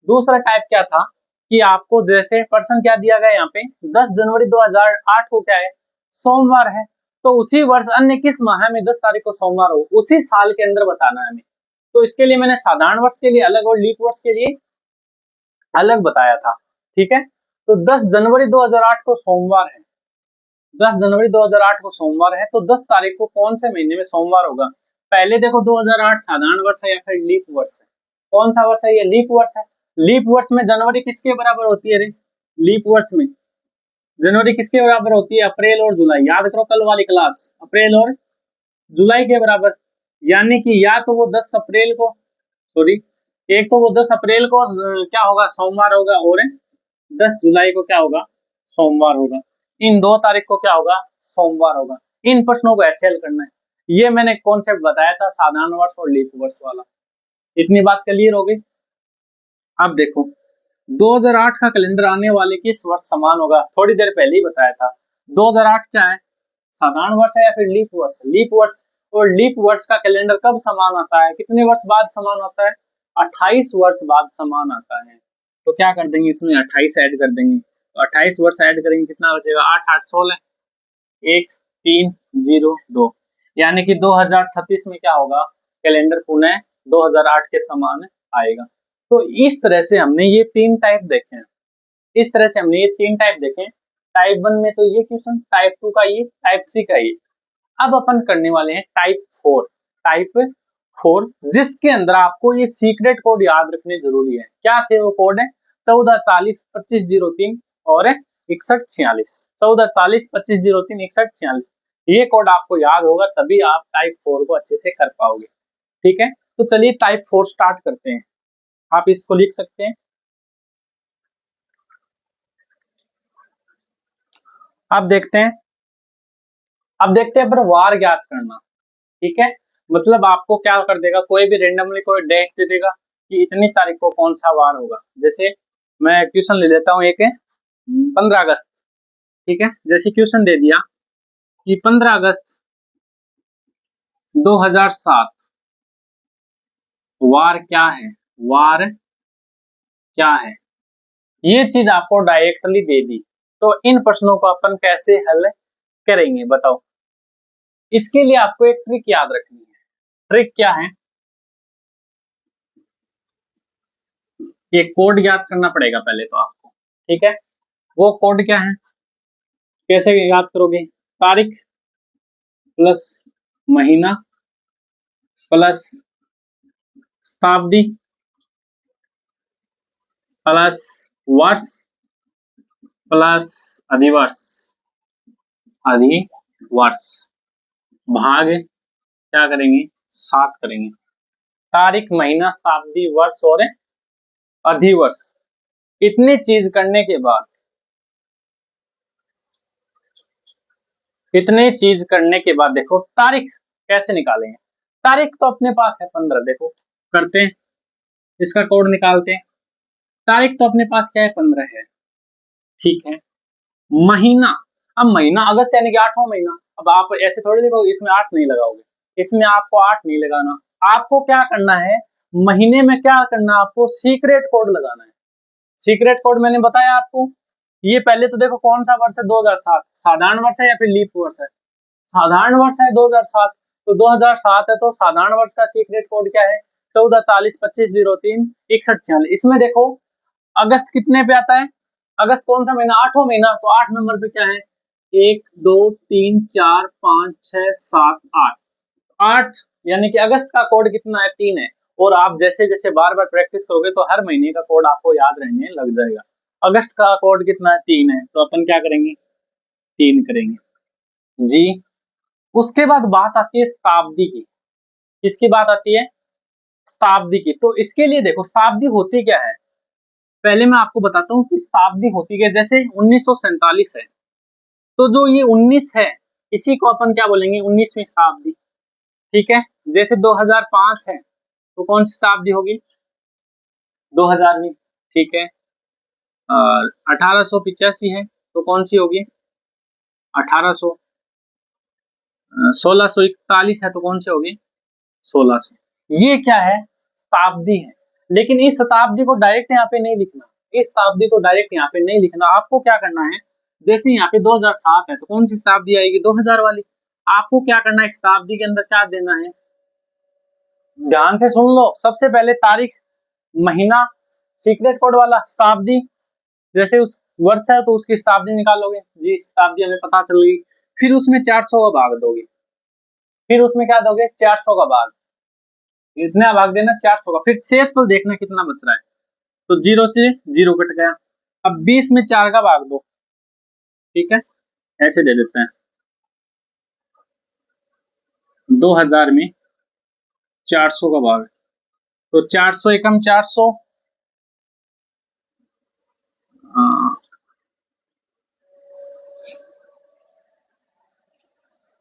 दूसरा टाइप क्या था कि आपको जैसे पर्सन क्या दिया गया यहाँ पे, 10 जनवरी 2008 को क्या है? सोमवार है। तो उसी वर्ष अन्य किस माह में 10 तारीख को सोमवार हो, उसी साल के अंदर बताना है हमें। तो इसके लिए मैंने साधारण वर्ष के लिए अलग और लीप वर्ष के लिए अलग बताया था। ठीक है, तो 10 जनवरी 2008 को सोमवार है, 10 जनवरी 2008 को सोमवार है, तो 10 तारीख को कौन से महीने में सोमवार होगा? पहले देखो 2008 साधारण वर्ष है या फिर लीप वर्ष है? कौन सा वर्ष है? ये लीप वर्ष है। लीप वर्ष में जनवरी किसके बराबर होती है रे? लीप वर्ष में जनवरी किसके बराबर होती है? अप्रैल और जुलाई। याद करो कल वाली क्लास, अप्रैल और जुलाई के बराबर। यानी कि या तो वो 10 अप्रैल को, सॉरी, एक तो वो 10 अप्रैल को क्या होगा, सोमवार होगा, और 10 जुलाई को क्या होगा, सोमवार होगा। इन 2 तारीख को क्या होगा, सोमवार होगा। इन प्रश्नों को ऐसे हल करना है। ये मैंने कॉन्सेप्ट बताया था साधारण वर्ष और लीप वर्ष वाला। इतनी बात क्लियर हो गई। अब देखो 2008 का कैलेंडर आने वाले किस वर्ष समान होगा? थोड़ी देर पहले ही बताया था। 2008 क्या है, साधारण वर्ष है या फिर लीप वर्ष? लीप वर्ष। और लीप वर्ष का कैलेंडर कब समान आता है, कितने वर्ष बाद समान आता है? 28 वर्ष बाद समान आता है। तो क्या कर देंगे, इसमें 28 ऐड कर देंगे। तो 28 वर्ष ऐड करेंगे, कितना बचेगा? 8 8 16, 1 3 0 2। यानी कि 2036 में क्या होगा, कैलेंडर पुनः 2008 के समान आएगा। तो इस तरह से हमने ये 3 टाइप देखे हैं। इस तरह से हमने ये 3 टाइप देखे। टाइप 1 में तो ये क्वेश्चन, टाइप 2 का ये, टाइप 3 का ये। अब अपन करने वाले हैं टाइप 4। टाइप 4 जिसके अंदर आपको ये सीक्रेट कोड याद रखने जरूरी है। क्या थे वो कोड? है 14 40 25 03 और 61 46। 14 40 25 03 61 46। ये कोड आपको याद होगा, तभी आप टाइप 4 को अच्छे से कर पाओगे। ठीक है, तो चलिए टाइप 4 स्टार्ट करते हैं। आप इसको लिख सकते हैं। अब देखते हैं, पर वार ज्ञात करना। ठीक है, मतलब आपको क्या कर देगा, कोई भी रेंडमली कोई डेट दे देगा कि इतनी तारीख को कौन सा वार होगा। जैसे मैं क्वेश्चन ले लेता हूँ, एक है 15 अगस्त। ठीक है, जैसे क्वेश्चन दे दिया कि 15 अगस्त 2007 वार क्या है, वार क्या है, ये चीज आपको डायरेक्टली दे दी। तो इन प्रश्नों को अपन कैसे हल करेंगे बताओ? इसके लिए आपको एक ट्रिक याद रखनी है। ट्रिक क्या है? ये कोड याद करना पड़ेगा पहले तो आपको। ठीक है, वो कोड क्या है, कैसे याद करोगे? तारीख प्लस महीना प्लस शताब्दी प्लस वर्ष प्लस अधिवर्ष, अधिवर्ष भाग क्या करेंगे, 7 करेंगे। तारीख, महीना, शताब्दी, वर्ष और अधिवर्ष। इतनी चीज करने के बाद, इतने चीज करने के बाद देखो तारीख कैसे निकालेंगे। तारीख तो अपने पास है 15, देखो करते हैं, इसका कोड निकालते हैं। तारीख तो अपने पास क्या है, 15 है। ठीक है, महीना, अब महीना अगस्त यानी कि 8वां महीना। अब आप ऐसे थोड़ी देखो, इसमें 8 नहीं लगाओगे, इसमें आपको 8 नहीं लगाना। आपको क्या करना है, महीने में क्या करना है, आपको सीक्रेट कोड लगाना है। सीक्रेट कोड मैंने बताया आपको। ये पहले तो देखो कौन सा वर्ष है, 2007। साधारण वर्ष है या फिर लीप वर्ष है? साधारण वर्ष है 2007। तो 2007 है, तो साधारण वर्ष का सीक्रेट कोड क्या है, 14 40 25 03 61 46। इसमें देखो अगस्त कितने पे आता है, अगस्त कौन सा महीना, 8वां महीना। तो 8 नंबर पे क्या है, 1 2 3 4 5 6 7 8। 8 यानी कि अगस्त का कोड कितना है, 3 है। और आप जैसे जैसे बार बार प्रैक्टिस करोगे तो हर महीने का कोड आपको याद रहने लग जाएगा। अगस्त का कोड कितना है, 3 है। तो अपन क्या करेंगे, 3 करेंगे जी। उसके बाद बात आती है शताब्दी की। किसकी बात आती है, शताब्दी की। तो इसके लिए देखो शताब्दी होती क्या है, पहले मैं आपको बताता हूँ कि शताब्दी होती क्या है। जैसे 1947 है, तो जो ये 19 है, इसी को अपन क्या बोलेंगे, 19वीं शताब्दी। ठीक है, जैसे 2005 है, तो कौन सी शताब्दी होगी, 2000वीं। ठीक है, और 1885 है, तो कौन सी होगी, 1800। 1641 है, तो कौन सी होगी, 1600। ये क्या है, शताब्दी है। लेकिन इस शताब्दी को डायरेक्ट यहाँ पे नहीं लिखना, इस शताब्दी को डायरेक्ट यहाँ पे नहीं लिखना। आपको क्या करना है, जैसे यहाँ पे 2007 है, तो कौन सी शताब्दी आएगी, 2000 वाली। आपको क्या करना है, शताब्दी के अंदर क्या देना है, ध्यान से सुन लो। सबसे पहले तारीख, महीना, सीक्रेट कोड वाला, शताब्दी। जैसे उस वर्ष है तो उसकी शताब्दी निकालोगे जी, शताब्दी हमें पता चल गई। फिर उसमें 400 का भाग दोगे। फिर उसमें क्या दोगे 400 का भाग, इतना भाग देना 400 का, फिर शेषफल देखना कितना बच रहा है। तो 0 से 0 कट गया। अब 20 में 4 का भाग दो, ठीक है, ऐसे दे देते हैं। 2000 में 400 का भाग, तो 400 एकम 400,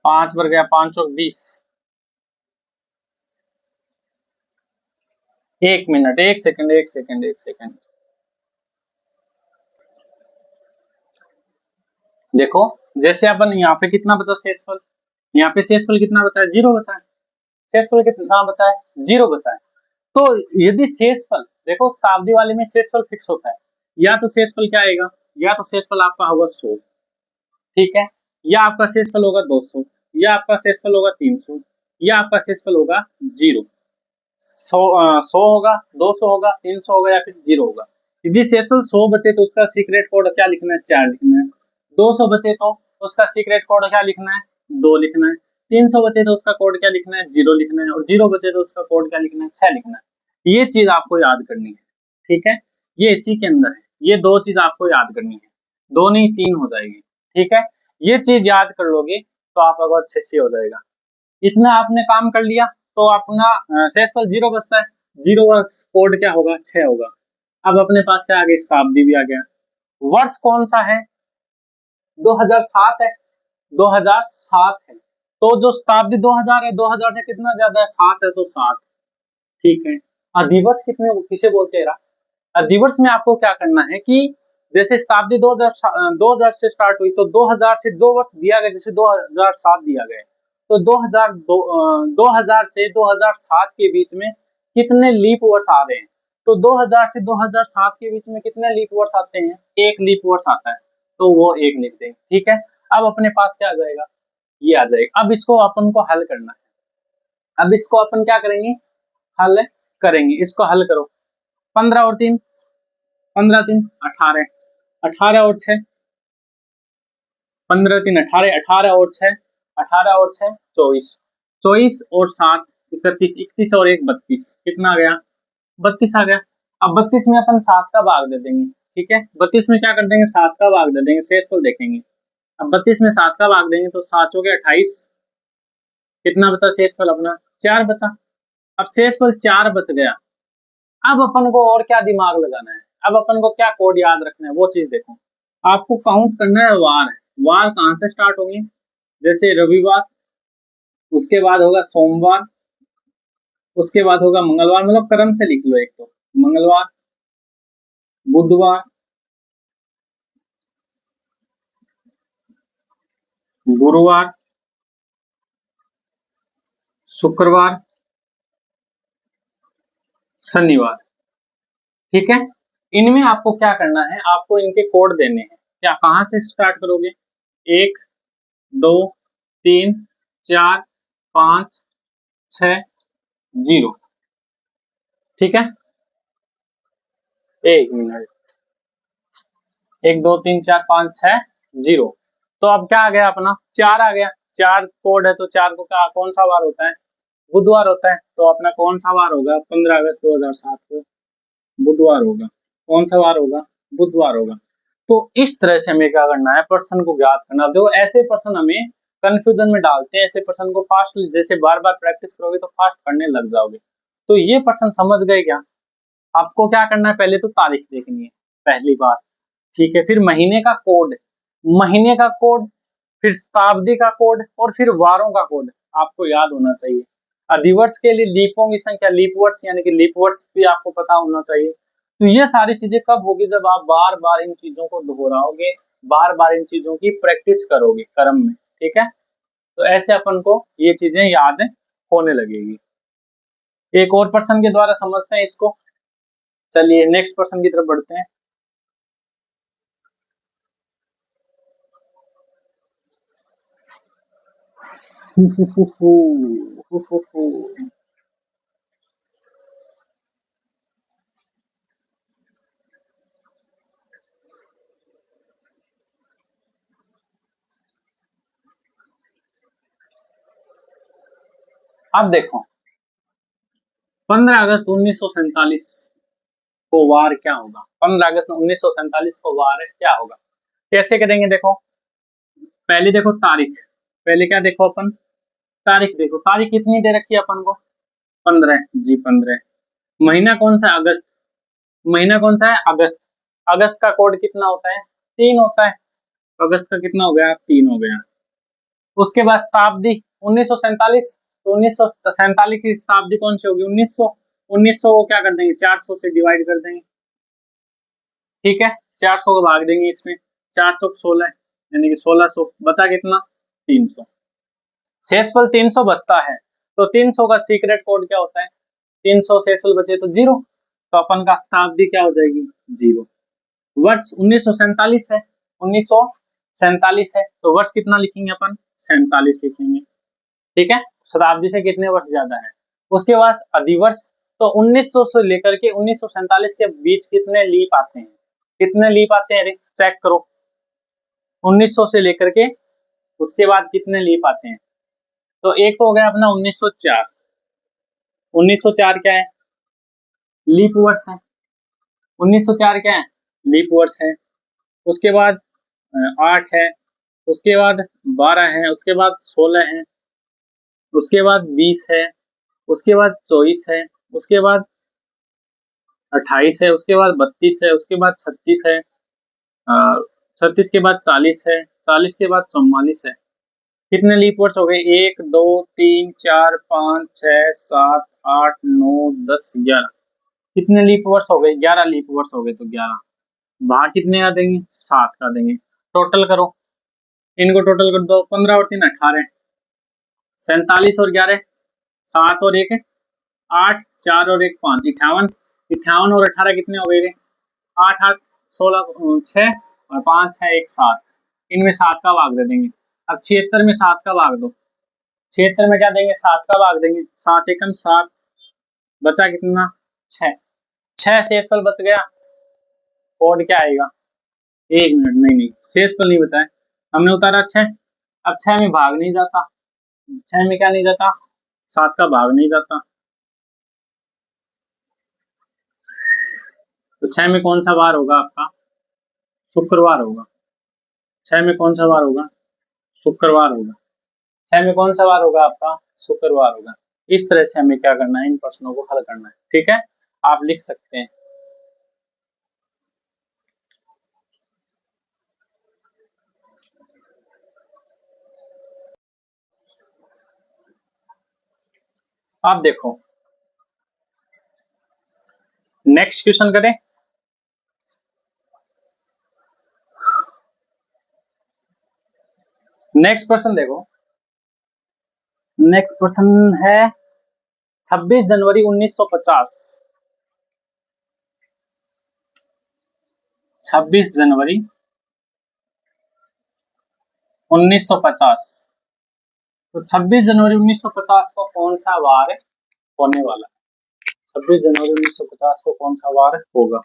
5 बढ़ गया, 520। 1 मिनट, 1 सेकंड, 1 सेकंड, 1 सेकंड, देखो, जैसे अपन यहाँ पे कितना बचा शेषफल, यहाँ पे शेषफल कितना बचा है, 0 बचा है। शेषफल कितना बचा है, 0 बचा है। तो यदि शेषफल, देखो शताब्दी वाले में शेषफल फिक्स होता है, या तो शेषफल क्या आएगा, या तो शेषफल आपका होगा 100, ठीक है, या आपका शेषफल होगा 200, या आपका शेषफल होगा 300, या आपका शेषफल होगा 0। 100 होगा, 200 होगा, 300 होगा, या फिर 0 होगा। यदि शेषफल 100 बचे तो उसका सीक्रेट कोड क्या लिखना है, 4 लिखना है। 200 बचे तो उसका सीक्रेट कोड क्या लिखना है, 2 लिखना है। 300 बचे तो उसका कोड क्या लिखना है, 0 लिखना है। और 0 बचे तो उसका कोड क्या लिखना है, 6 लिखना है। ये चीज आपको याद करनी है, ठीक है, ये इसी के अंदर है। ये 2 चीज आपको याद करनी है, 2 नहीं 3 हो जाएगी, ठीक है। ये चीज याद कर लोगे तो आप अगर अच्छे से हो जाएगा। इतना आपने काम कर लिया तो अपना शेषफल 0 बचता है। 0 का कोड क्या होगा, 6 होगा। अब अपने पास क्या आ गया, शताब्दी भी आ गया। वर्ष कौन सा है, 2007 है, 2007 है। तो जो शताब्दी 2000 है, 2000 से कितना ज्यादा है, 7 है, तो 7, ठीक है। अधिवर्ष कितने किसे बोलते हैं, अधिवर्ष में आपको क्या करना है कि जैसे शताब्दी 2000 से स्टार्ट हुई, तो 2000 से जो वर्ष दिया गया, जैसे 2007 दिया गया, तो 2000 से 2007 के बीच में कितने लीप वर्ष आ रहे हैं। तो 2000 से 2007 के बीच में कितने लीप वर्ष आते हैं, एक लीप वर्ष आता है, तो वो एक लिख देंगे, ठीक है। अब अपने पास क्या आ जाएगा, ये आ जाएगा। अब इसको अपन को हल करना है। अब इसको अपन क्या करेंगे, हल करेंगे। इसको हल करो, 15 और 3, 15 3 18, 18 और 6, 15 3 18, 18 और 6, 18 और 6 24, 24 और 7 31, 31 और 1 32, कितना आ गया, 32 आ गया। अब 32 में अपन 7 का भाग दे देंगे, ठीक है। 32 में क्या कर देंगे, 7 का भाग दे देंगे, शेषफल देखेंगे। अब 32 में 7 का भाग देंगे तो 7 हो गया 28, कितना बचा शेषफल अपना, 4 बचा। अब शेषफल 4 बच गया। अब अपन को और क्या दिमाग लगाना है, अब अपन को क्या कोड याद रखना है, वो चीज देखो। आपको काउंट करना है वार, वार कहां से स्टार्ट होंगे, जैसे रविवार, उसके बाद होगा सोमवार, उसके बाद होगा मंगलवार, मतलब क्रम से लिख लो, एक तो मंगलवार, बुधवार, गुरुवार, शुक्रवार, शनिवार, ठीक है। इनमें आपको क्या करना है, आपको इनके कोड देने हैं। क्या, कहां से स्टार्ट करोगे, 1 2 3 4 5 6 0, ठीक है। 1 मिनट, 1 2 3 4 5 6 0। तो अब क्या आ गया अपना, 4 आ गया। 4 कोड है तो 4 को क्या, कौन सा वार होता है, बुधवार होता है। तो अपना कौन सा वार होगा, 15 अगस्त 2007 को बुधवार होगा। कौन सा वार होगा, बुधवार होगा। तो इस तरह से हमें क्या करना है, पर्सन को ज्ञात करना। देखो ऐसे पर्सन हमें कंफ्यूजन में डालते हैं, ऐसे पर्सन को फास्ट, जैसे बार बार प्रैक्टिस करोगे तो फास्ट पढ़ने लग जाओगे। तो ये पर्सन समझ गए क्या, आपको क्या करना है, पहले तो तारीख देखनी है पहली बार, ठीक है। फिर महीने का कोड, महीने का कोड, फिर शताब्दी का कोड, और फिर वारों का कोड आपको याद होना चाहिए। अधिवर्ष के लिए लीपों की संख्या, लीप वर्ष यानी कि लीप वर्ष भी आपको पता होना चाहिए। तो ये सारी चीजें कब होगी, जब आप बार बार इन चीजों को दोहराओगे, बार बार इन चीजों की प्रैक्टिस करोगे क्रम में, ठीक है। तो ऐसे अपन को ये चीजें याद होने लगेगी। एक और पर्सन के द्वारा समझते हैं इसको। चलिए नेक्स्ट पर्सन की तरफ बढ़ते हैं। Who, who, who, who, who, who, who. अब देखो 15 अगस्त 1947 को वार क्या होगा? 15 अगस्त 1947 को वार क्या होगा? कैसे करेंगे? देखो पहले देखो तारीख, पहले क्या देखो अपन, तारीख देखो, तारीख कितनी दे रखी है अपन को? 15 जी, 15। महीना कौन सा है? अगस्त। महीना कौन सा है? अगस्त। अगस्त का कोड कितना होता है? 3 होता है। तो अगस्त का कितना हो गया? 3 हो गया। उसके बाद शताब्दी 1947, तो 1947 की शताब्दी कौन सी होगी? 1900। 1900 को क्या कर देंगे? 400 से डिवाइड कर देंगे, ठीक है। 400 को भाग देंगे इसमें, 4 16, यानी कि 1600, बचा कितना? 300। शेषफल 300 बचता है, तो 300 का सीक्रेट कोड क्या होता है? 300 शेषफल बचे तो 0, तो अपन का शताब्दी क्या हो जाएगी? 0। वर्ष 1947 है, 1947 है, तो वर्ष कितना लिखेंगे अपन? 47 लिखेंगे, ठीक है। शताब्दी से कितने वर्ष ज्यादा है? उसके बाद अधिवर्ष, तो 1900 से लेकर के 1947 के बीच कितने लीप आते हैं? कितने लीप आते हैं? चेक करो, 1900 से लेकर के उसके बाद कितने लीप आते हैं? तो एक तो हो गया अपना 1904। 1904 क्या है? लीप वर्ष है। 1904 क्या है? लीप वर्ष है। उसके बाद 8 है, उसके बाद 12 है, उसके बाद 16 है, उसके बाद 20 है, उसके बाद 24 है, उसके बाद 28 है, उसके बाद 32 है, उसके बाद 36 है, 36 के बाद 40 है, 40 के बाद 44 है। कितने लीप वर्ष हो गए? 1 2 3 4 5 6 7 8 9 10 11। कितने लीप वर्ष हो गए? 11 लीप वर्ष हो गए, तो 11 भाग कितने का देंगे? 7 का देंगे। टोटल करो, इनको टोटल कर दो, 15 और 3 18, 47 और 11 7 और 1 8, 4 और 1 5 58, 58 और 18 कितने हो गए रे? 8 8 16 6 और 5 6 1 7, इनमें 7 का भाग दे देंगे। अब 76 में 7 का भाग दो, 76 में क्या देंगे? 7 का भाग देंगे, 7 एकम 7, बचा कितना? 6। 6 शेषफल बच गया, कोड क्या आएगा? 1 मिनट, नहीं नहीं, शेषफल नहीं बचा है, हमने उतारा 6। अब 6 में भाग नहीं जाता, 6 में क्या नहीं जाता? 7 का भाग नहीं जाता, तो 6 में कौन सा वार होगा आपका? शुक्रवार होगा। 6 में कौन सा वार होगा? शुक्रवार होगा। 6 में कौन सा वार होगा आपका? शुक्रवार होगा। इस तरह से हमें क्या करना है? इन प्रश्नों को हल करना है, ठीक है। आप लिख सकते हैं। आप देखो, नेक्स्ट क्वेश्चन करें। नेक्स्ट प्रश्न देखो, नेक्स्ट प्रश्न है 26 जनवरी 1950। 26 जनवरी 1950, तो 26 जनवरी 1950 को कौन सा वार होने वाला है? 26 जनवरी 1950 को कौन सा वार होगा,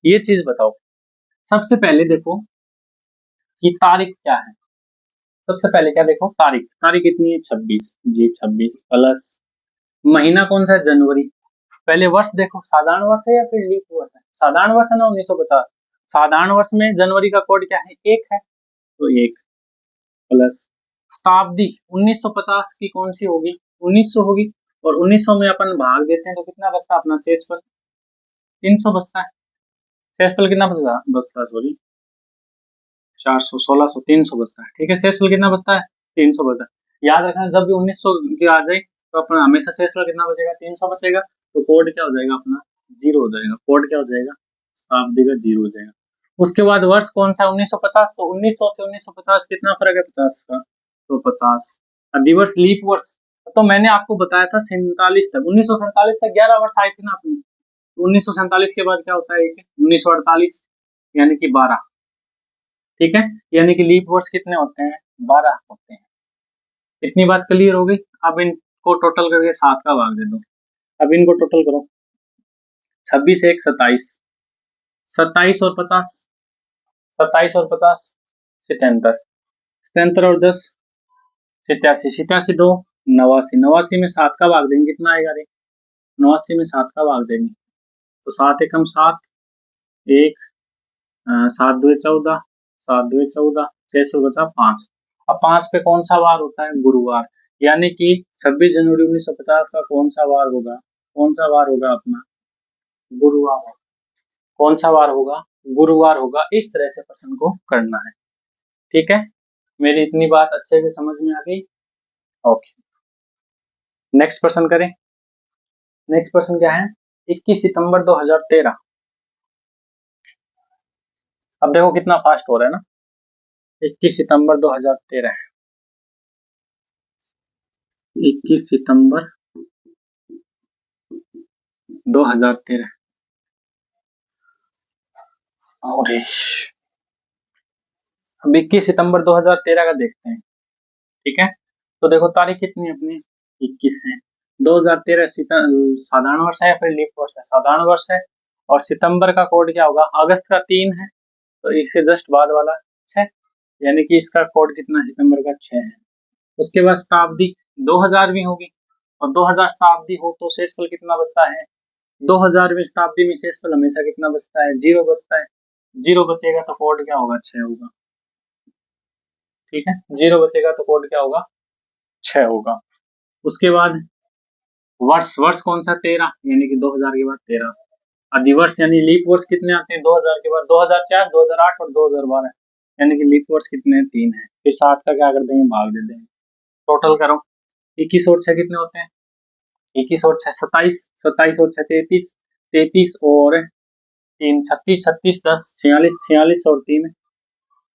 ये चीज बताओ। सबसे पहले देखो कि तारीख क्या है। सबसे पहले क्या देखो? तारीख, तारीख कितनी है? 26 जी, 26 प्लस महीना कौन सा है? जनवरी। पहले वर्ष देखो, साधारण वर्ष है या फिर लीप वर्ष है? साधारण वर्ष है ना 1950। साधारण वर्ष में जनवरी का कोड क्या है? 1 है, तो 1 प्लस शताब्दी 1950 की कौन सी होगी? 1900 होगी, और 1900 में अपन भाग देते हैं तो कितना बचता है अपना शेषफल? 300 बचता है। शेषफल कितना बचता है, सॉरी, 400 1600 300 बचता है, ठीक है। शेषफल कितना बचता है? 300 बचता है। याद रखना, जब भी 1900 की आ जाए तो अपना हमेशा शेषफल कितना बचेगा? 300 बचेगा, तो कोड क्या हो जाएगा अपना? 0 हो जाएगा। कोड क्या हो जाएगा? शताब्दी का 0 हो जाएगा। उसके बाद वर्ष कौन सा? 1950, तो 1900 से 1950 कितना फर्क है? 50 का, तो 50। दिवस लीप वर्ष, तो मैंने आपको बताया था 47 तक, 1947 तक 11 वर्ष आए थे ना अपने, 1947 के बाद क्या होता है? 1948, यानी कि 12, ठीक है। यानी कि लीप वर्ष कितने होते हैं? 12 होते हैं। इतनी बात क्लियर हो गई। अब इनको टोटल करके 7 का भाग दे दो। अब इनको टोटल करो, 26 1 27, 27 और 50, 27 और 50 77, 77 और 10 87, 87 2 89, 89 में 7 का भाग देंगे कितना आएगा रे? 89 में 7 का भाग देंगे तो 7 एकम 7, एक 7 दूय 14, 7 दूय 14, 6 सौ बचा 5। अब 5 पे कौन सा वार होता है? गुरुवार। यानी कि 26 जनवरी 1950 का कौन सा वार होगा? कौन सा वार होगा अपना? गुरुवार। कौन सा वार होगा? गुरुवार होगा। इस तरह से प्रश्न को करना है। ठीक है, मेरी इतनी बात अच्छे से समझ में आ गई? ओके, नेक्स्ट प्रश्न करें। नेक्स्ट प्रश्न क्या है? 21 सितंबर 2013। अब देखो कितना फास्ट हो रहा है ना। 21 सितंबर 2013 है। 21 सितंबर 2013। और अब 21 सितंबर 2013 का देखते हैं। ठीक है, तो देखो तारीख कितनी है अपनी? 21 है। 2013 साधारण वर्ष है या फिर लीप वर्ष है? साधारण वर्ष है। और सितंबर का कोड क्या होगा? अगस्त का 3 है, तो इससे जस्ट बाद वाला 6, यानी कि इसका कोड कितना? सितंबर का 6 है। उसके बाद शताब्दी 2000वीं होगी, और 2000 शताब्दी हो तो शेषफल कितना बचता है? 2000वीं शताब्दी में शेषफल हमेशा कितना बचता है? 0 बचता है। 0 बचेगा तो कोड क्या होगा? 6 होगा। ठीक है, 0 बचेगा तो कोड क्या होगा? 6 होगा। उसके बाद वर्ष, वर्ष कौन सा? 13, यानी कि 2000 के बाद 13। अधिवर्ष यानी लीप वर्ष कितने आते हैं? 2000 के बाद 2004, 2008 और 2012, यानी कि लीप वर्ष कितने हैं? 3 है। फिर 7 का क्या कर देंगे? भाग दे देंगे। टोटल करो, 21 और 6 कितने होते हैं? 21 और 6 27, 27 और 6 33, 33 और 3 36, 36 10 46, 46 और 3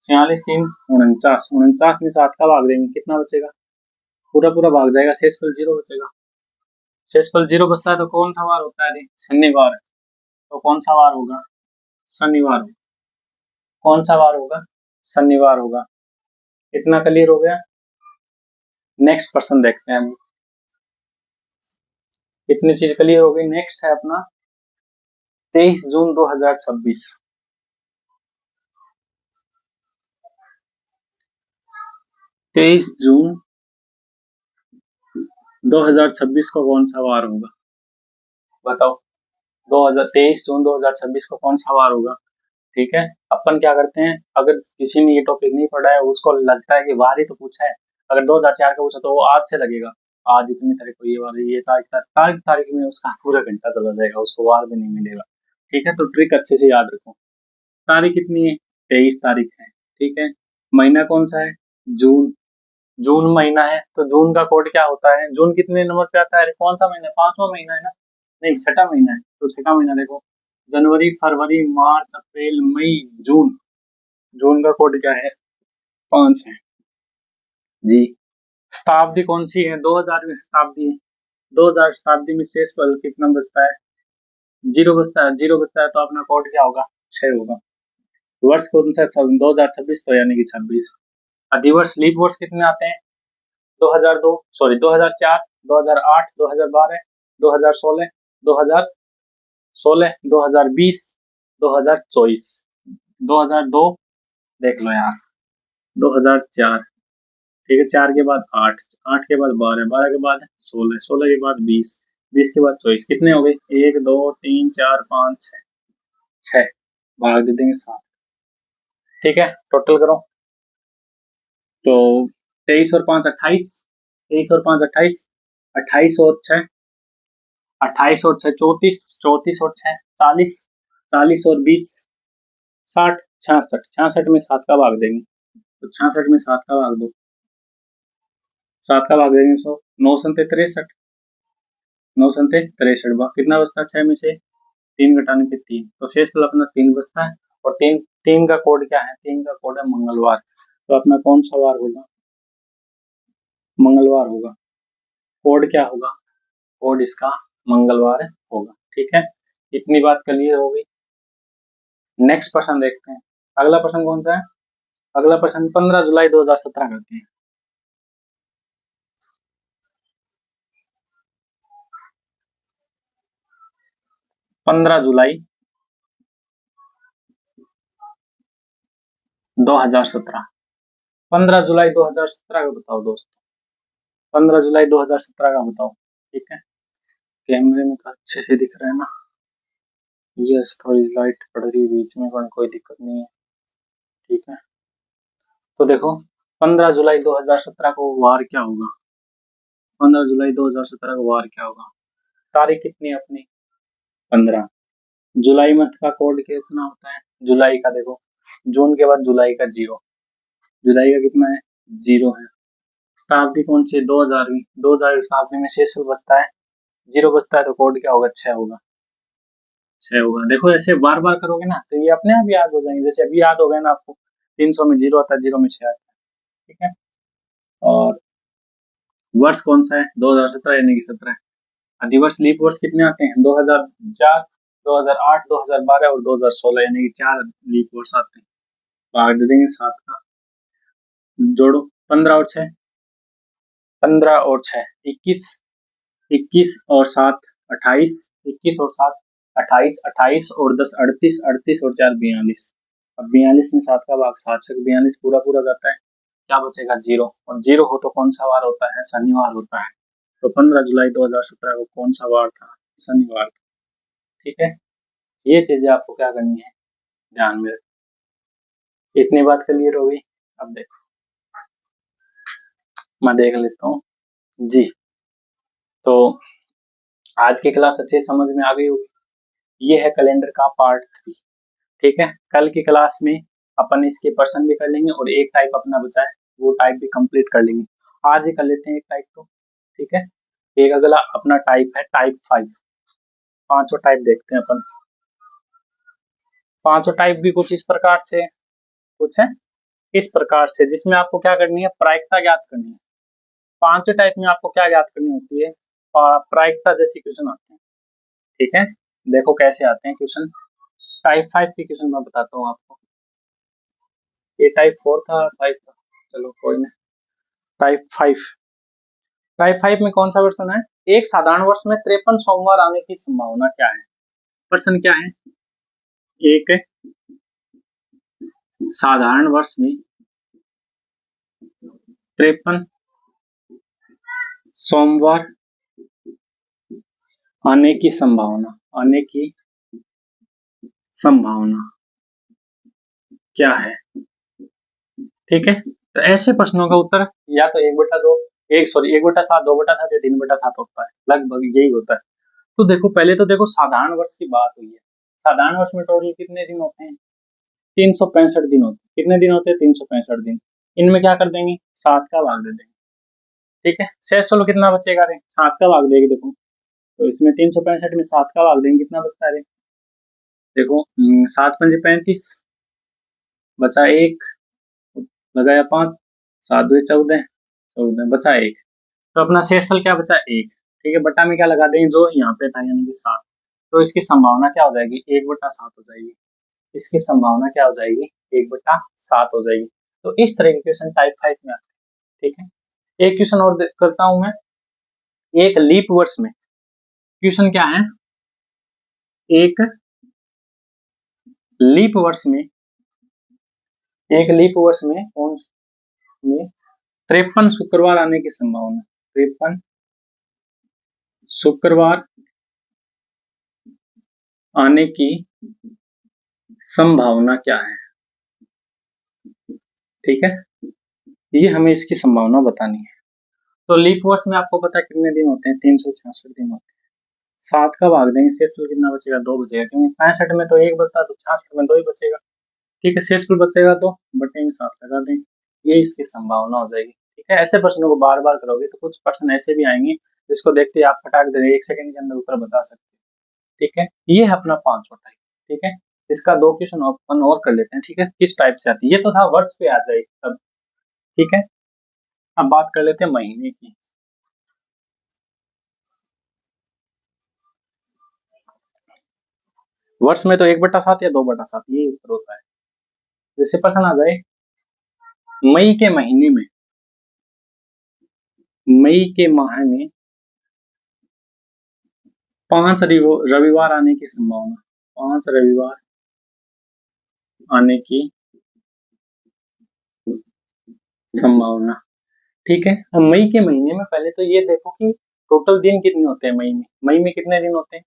46, 3 49, 49 में 7 का भाग देंगे कितना बचेगा? पूरा पूरा भाग जाएगा, शेषफल 0 बचेगा। शेषफल 0 बचता है तो कौन सा वार होता है रे? शनिवार। तो कौन सा वार होगा? शनिवार। कौन सा वार होगा? शनिवार होगा। इतना क्लियर हो गया? नेक्स्ट पर्सन देखते हैं हम। इतनी चीज क्लियर हो गई। नेक्स्ट है अपना 23 जून 2026। 23 जून 2026 को कौन सा वार होगा? बताओ, 2023 जून 2026 को कौन सा वार होगा? ठीक है, अपन क्या करते हैं, अगर किसी ने ये टॉपिक नहीं पढ़ा है, उसको लगता है कि वार ही तो पूछा है, अगर 2004 का पूछा तो वो आज से लगेगा। आज इतनी तारीख को ये वार है, ये तारीख तारीख तारीख में उसका पूरा घंटा चला जाएगा, उसको वार भी नहीं मिलेगा। ठीक है, तो ट्रिक अच्छे से याद रखो। तारीख कितनी है? 23 तारीख है। ठीक है, महीना कौन सा है? जून। जून महीना है, तो जून का कोड क्या होता है? जून कितने नंबर पे आता है? कौन सा महीना है? 5वां महीना है ना? नहीं, छठा महीना है। तो छठा महीना देखो, जनवरी फरवरी मार्च अप्रैल मई जून। जून का कोड क्या है? 5 है जी। शताब्दी कौन सी है? 2000वीं शताब्दी है। 2000 शताब्दी में शेष पल कितना बचता है? 0 बचता है। 0 बचता है तो अपना कोड क्या होगा? 6 होगा। वर्ष कौन सा? 2026, तो यानी कि 26। अधिवर्ष लीप वर्ष कितने आते हैं? 2002, सॉरी 2004, 2008, 2012, 2016, 2016, 2020, 2024, 2002, देख लो यार, 2004। ठीक है, 4 के बाद 8, 8 के बाद 12, 12 के बाद 16, 16 के बाद 20, 20 के बाद 24, कितने हो गए? 1 2 3 4 5 6, 6 भाग दे देंगे 7। ठीक है, टोटल करो तो 23 और 5 28, 23 और 5 28, 28 और 6, 28 और 6 34, 34 और 6 40, 40 और 20 60, 66, 66 में 7 का भाग देंगे तो 66 में 7 का भाग दो, 7 का भाग देंगे 100, 9 संते 63, 9 संते 63 बाग कितना बचता है? 6 में से 3 घटाने पे 3, तो शेषफल अपना 3 बचता है। और 3, 3 का कोड क्या है? 3 का कोड है मंगलवार। तो अपना कौन सा वार होगा? मंगलवार होगा। कोड क्या होगा? कोड इसका मंगलवार होगा। ठीक है, इतनी बात क्लियर हो गई। नेक्स्ट प्रश्न देखते हैं। अगला प्रश्न कौन सा है? अगला प्रश्न 15 जुलाई 2017 करते हैं। 15 जुलाई 2017। 15 जुलाई 2017 का बताओ दोस्तों। 15 जुलाई 2017 का बताओ। ठीक है, कैमरे में तो अच्छे से दिख रहा है ना। यस, थोड़ी लाइट पड़ रही है बीच में पर कोई दिक्कत नहीं है। ठीक है, तो देखो 15 जुलाई 2017 को वार क्या होगा। 15 जुलाई 2017 को वार क्या होगा। तारीख कितनी है अपनी, 15। जुलाई मंथ का कोड कितना होता है, जुलाई का देखो, जून के बाद जुलाई का जीरो, जुलाई का कितना है, जीरो है। शताब्दी कौन सी है, 2000वीं, 2000 शताब्दी में शेष बचता है, जीरो बचता है, तो कोड क्या होगा, 6 होगा। 6 होगा। देखो ऐसे बार बार करोगे ना तो ये अपने आप याद हो जाएंगे, जैसे अभी याद हो गया ना आपको, 300 में जीरो आता है, जीरो में 6 आता है। ठीक है, और वर्ष कौन सा है, 2017 यानी कि 17। अधिवर्ष लीप वर्ष कितने आते हैं, 2004, 2008, 2012 और 2016, यानी कि 4 लीप वर्ष आते हैं। भाग दे देंगे 7 का, जोड़ो 15 और 6, 15 और 6 21, 21 और 7 28, 21 और 7 28, 28 और 10 38, 38 और 4 42। अब 42 में 7 का भाग 7 से 42 पूरा पूरा जाता है, क्या बचेगा, जीरो। और जीरो हो तो कौन सा वार होता है, शनिवार होता है। तो 15 जुलाई 2017 को कौन सा वार था, शनिवार था। ठीक है, ये चीजें आपको क्या करनी है, ध्यान में रखनी। इतनी बात क्लियर हो गई। अब देखो मैं देख लेता हूँ जी। तो आज की क्लास अच्छे समझ में आ गई होगी। ये है कैलेंडर का पार्ट 3। ठीक है, कल की क्लास में अपन इसके पर्सन भी कर लेंगे और एक टाइप अपना बचा है वो टाइप भी कंप्लीट कर लेंगे। आज ही कर लेते हैं एक टाइप तो। ठीक है, एक अगला अपना टाइप है टाइप 5। पांचों टाइप देखते हैं अपन। पांचों टाइप भी कुछ इस प्रकार से, कुछ है इस प्रकार से, जिसमें आपको क्या करनी है, प्रायिकता ज्ञात करनी है। पांचों टाइप में आपको क्या ज्ञात करनी होती है, प्रायिकता जैसी क्वेश्चन आते हैं। ठीक है, देखो कैसे आते हैं क्वेश्चन। टाइप 5 के क्वेश्चन मैं बताता हूँ आपको। ये टाइप 4 था, 5 था, चलो कोई नहीं। टाइप 5, टाइप 5 में कौन सा वर्षन है, एक साधारण वर्ष में 53 सोमवार आने की संभावना क्या है। प्रश्न क्या है, एक साधारण वर्ष में 53 सोमवार आने की संभावना, आने की संभावना क्या है। ठीक है, तो ऐसे प्रश्नों का उत्तर या तो 1/2, एक बटा सात, 2/7 या 3/7 होता है, लगभग यही होता है। तो देखो पहले तो देखो साधारण वर्ष की बात हुई है। साधारण वर्ष में टोटल कितने दिन होते हैं, 365 दिन होते हैं। कितने दिन होते हैं, 365 दिन। इनमें क्या कर देंगे, 7 का भाग दे देंगे। ठीक है, शेष वालों कितना बचेगा रे, 7 का भाग देंगे। देखो तो इसमें 365 में 7 का भाग देंगे, कितना बचता है रे, देखो 7×5 = 35, बचा एक, लगाया 5, 7×2 = 14, 14 बचा एक। तो अपना शेषफल क्या बचा, एक। ठीक है, बटा में क्या लगा देंगे, जो यहाँ पे था यानी कि 7। तो इसकी संभावना क्या हो जाएगी, 1/7 हो जाएगी। इसकी संभावना क्या हो जाएगी, 1/7 हो जाएगी। तो इस तरह के क्वेश्चन टाइप 5 में आते हैं। ठीक है, एक क्वेश्चन और करता हूं मैं। एक लीप वर्ष में, क्वेश्चन क्या है, एक लीप वर्ष में, एक लीप वर्ष में कौन में 53 शुक्रवार आने की संभावना, 53 शुक्रवार आने की संभावना क्या है। ठीक है, ये हमें इसकी संभावना बतानी है। तो लीप वर्ष में आपको पता है कितने दिन होते हैं, 366 दिन होते हैं। 7 का भाग देंगे, शेषफल कितना बचेगा, 2 बचेगा, क्योंकि 65 में तो 1 बचता है, तो 66 में 2 ही बचेगा। ठीक है, शेषफल बचेगा तो बटे में 7 लगा देंगे, ये इसकी संभावना हो जाएगी। ठीक है, ऐसे प्रश्नों को बार बार करोगे तो कुछ प्रश्न ऐसे भी आएंगे जिसको देखते ही आप फटाक दे 1 सेकंड के अंदर उत्तर बता सकते हैं। ठीक है, ये है अपना 5वां टाइप। ठीक है, इसका 2 क्वेश्चन अपन और कर लेते हैं। ठीक है, किस टाइप से आती है, ये तो था वर्ष पे आ जाएगी तब। ठीक है, अब बात कर लेते हैं महीने की। वर्ष में तो 1/7 या 2/7 ये उत्तर होता है। जैसे प्रश्न आ जाए, मई के महीने में, मई के माह में 5 रविवार आने की संभावना, 5 रविवार आने की संभावना। ठीक है। अब मई के महीने में पहले तो ये देखो कि टोटल दिन कितने होते हैं मई में। मई में कितने दिन होते हैं?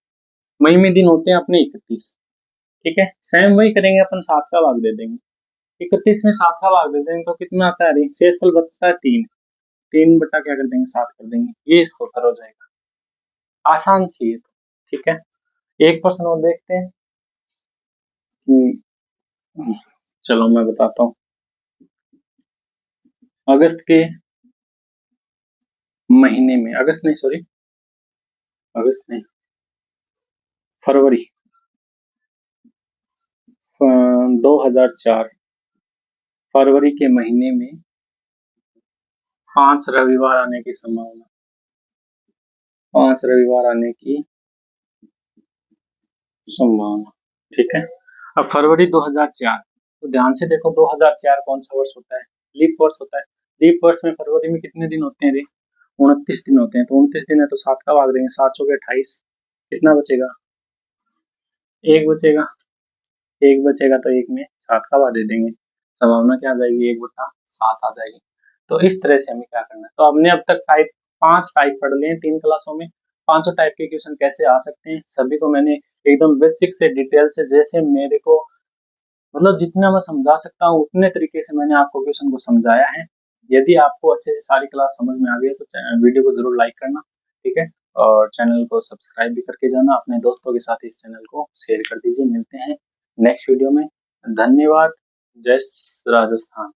मई में दिन होते हैं अपने 31। ठीक है, सेम वही करेंगे अपन, 7 का भाग दे देंगे। 31 में 7 का भाग दे देंगे तो कितना आता है? शेषफल बचता है 3। 3 बटा क्या कर देंगे? 7 कर देंगे। ये इसका उत्तर हो जाएगा। आसान सी है तो। ठीक है, एक प्रश्न और देखते हैं कि, चलो मैं बताता हूँ। अगस्त के महीने में, अगस्त नहीं सॉरी, अगस्त नहीं, फरवरी 2004 फरवरी के महीने में 5 रविवार आने की संभावना। 5 रविवार आने की संभावना। ठीक है। अब फरवरी 2004, तो ध्यान से देखो 2004 कौन सा वर्ष होता है? लीप वर्ष होता है। लीप वर्ष में फरवरी में कितने दिन होते हैं रे? 29 दिन होते हैं। तो 29 दिन है तो 7 का भाग देंगे, 7 चौके 28। कितना बचेगा? एक बचेगा। एक बचेगा तो एक में 7 का भाग दे देंगे, संभावना क्या आ जाएगी? 1/7 आ जाएगी। तो इस तरह से हमें क्या करना है, तो हमने अब तक 5 टाइप पढ़ लिए 3 क्लासों में। 5 टाइप के क्वेश्चन कैसे आ सकते हैं सभी को मैंने एकदम बेसिक से डिटेल से, जैसे मेरे को मतलब जितना मैं समझा सकता हूँ उतने तरीके से मैंने आपको क्वेश्चन को समझाया है। यदि आपको अच्छे से सारी क्लास समझ में आ गई है तो वीडियो को जरूर लाइक करना। ठीक है, और चैनल को सब्सक्राइब भी करके जाना। अपने दोस्तों के साथ इस चैनल को शेयर कर दीजिए। मिलते हैं नेक्स्ट वीडियो में। धन्यवाद। जय राजस्थान।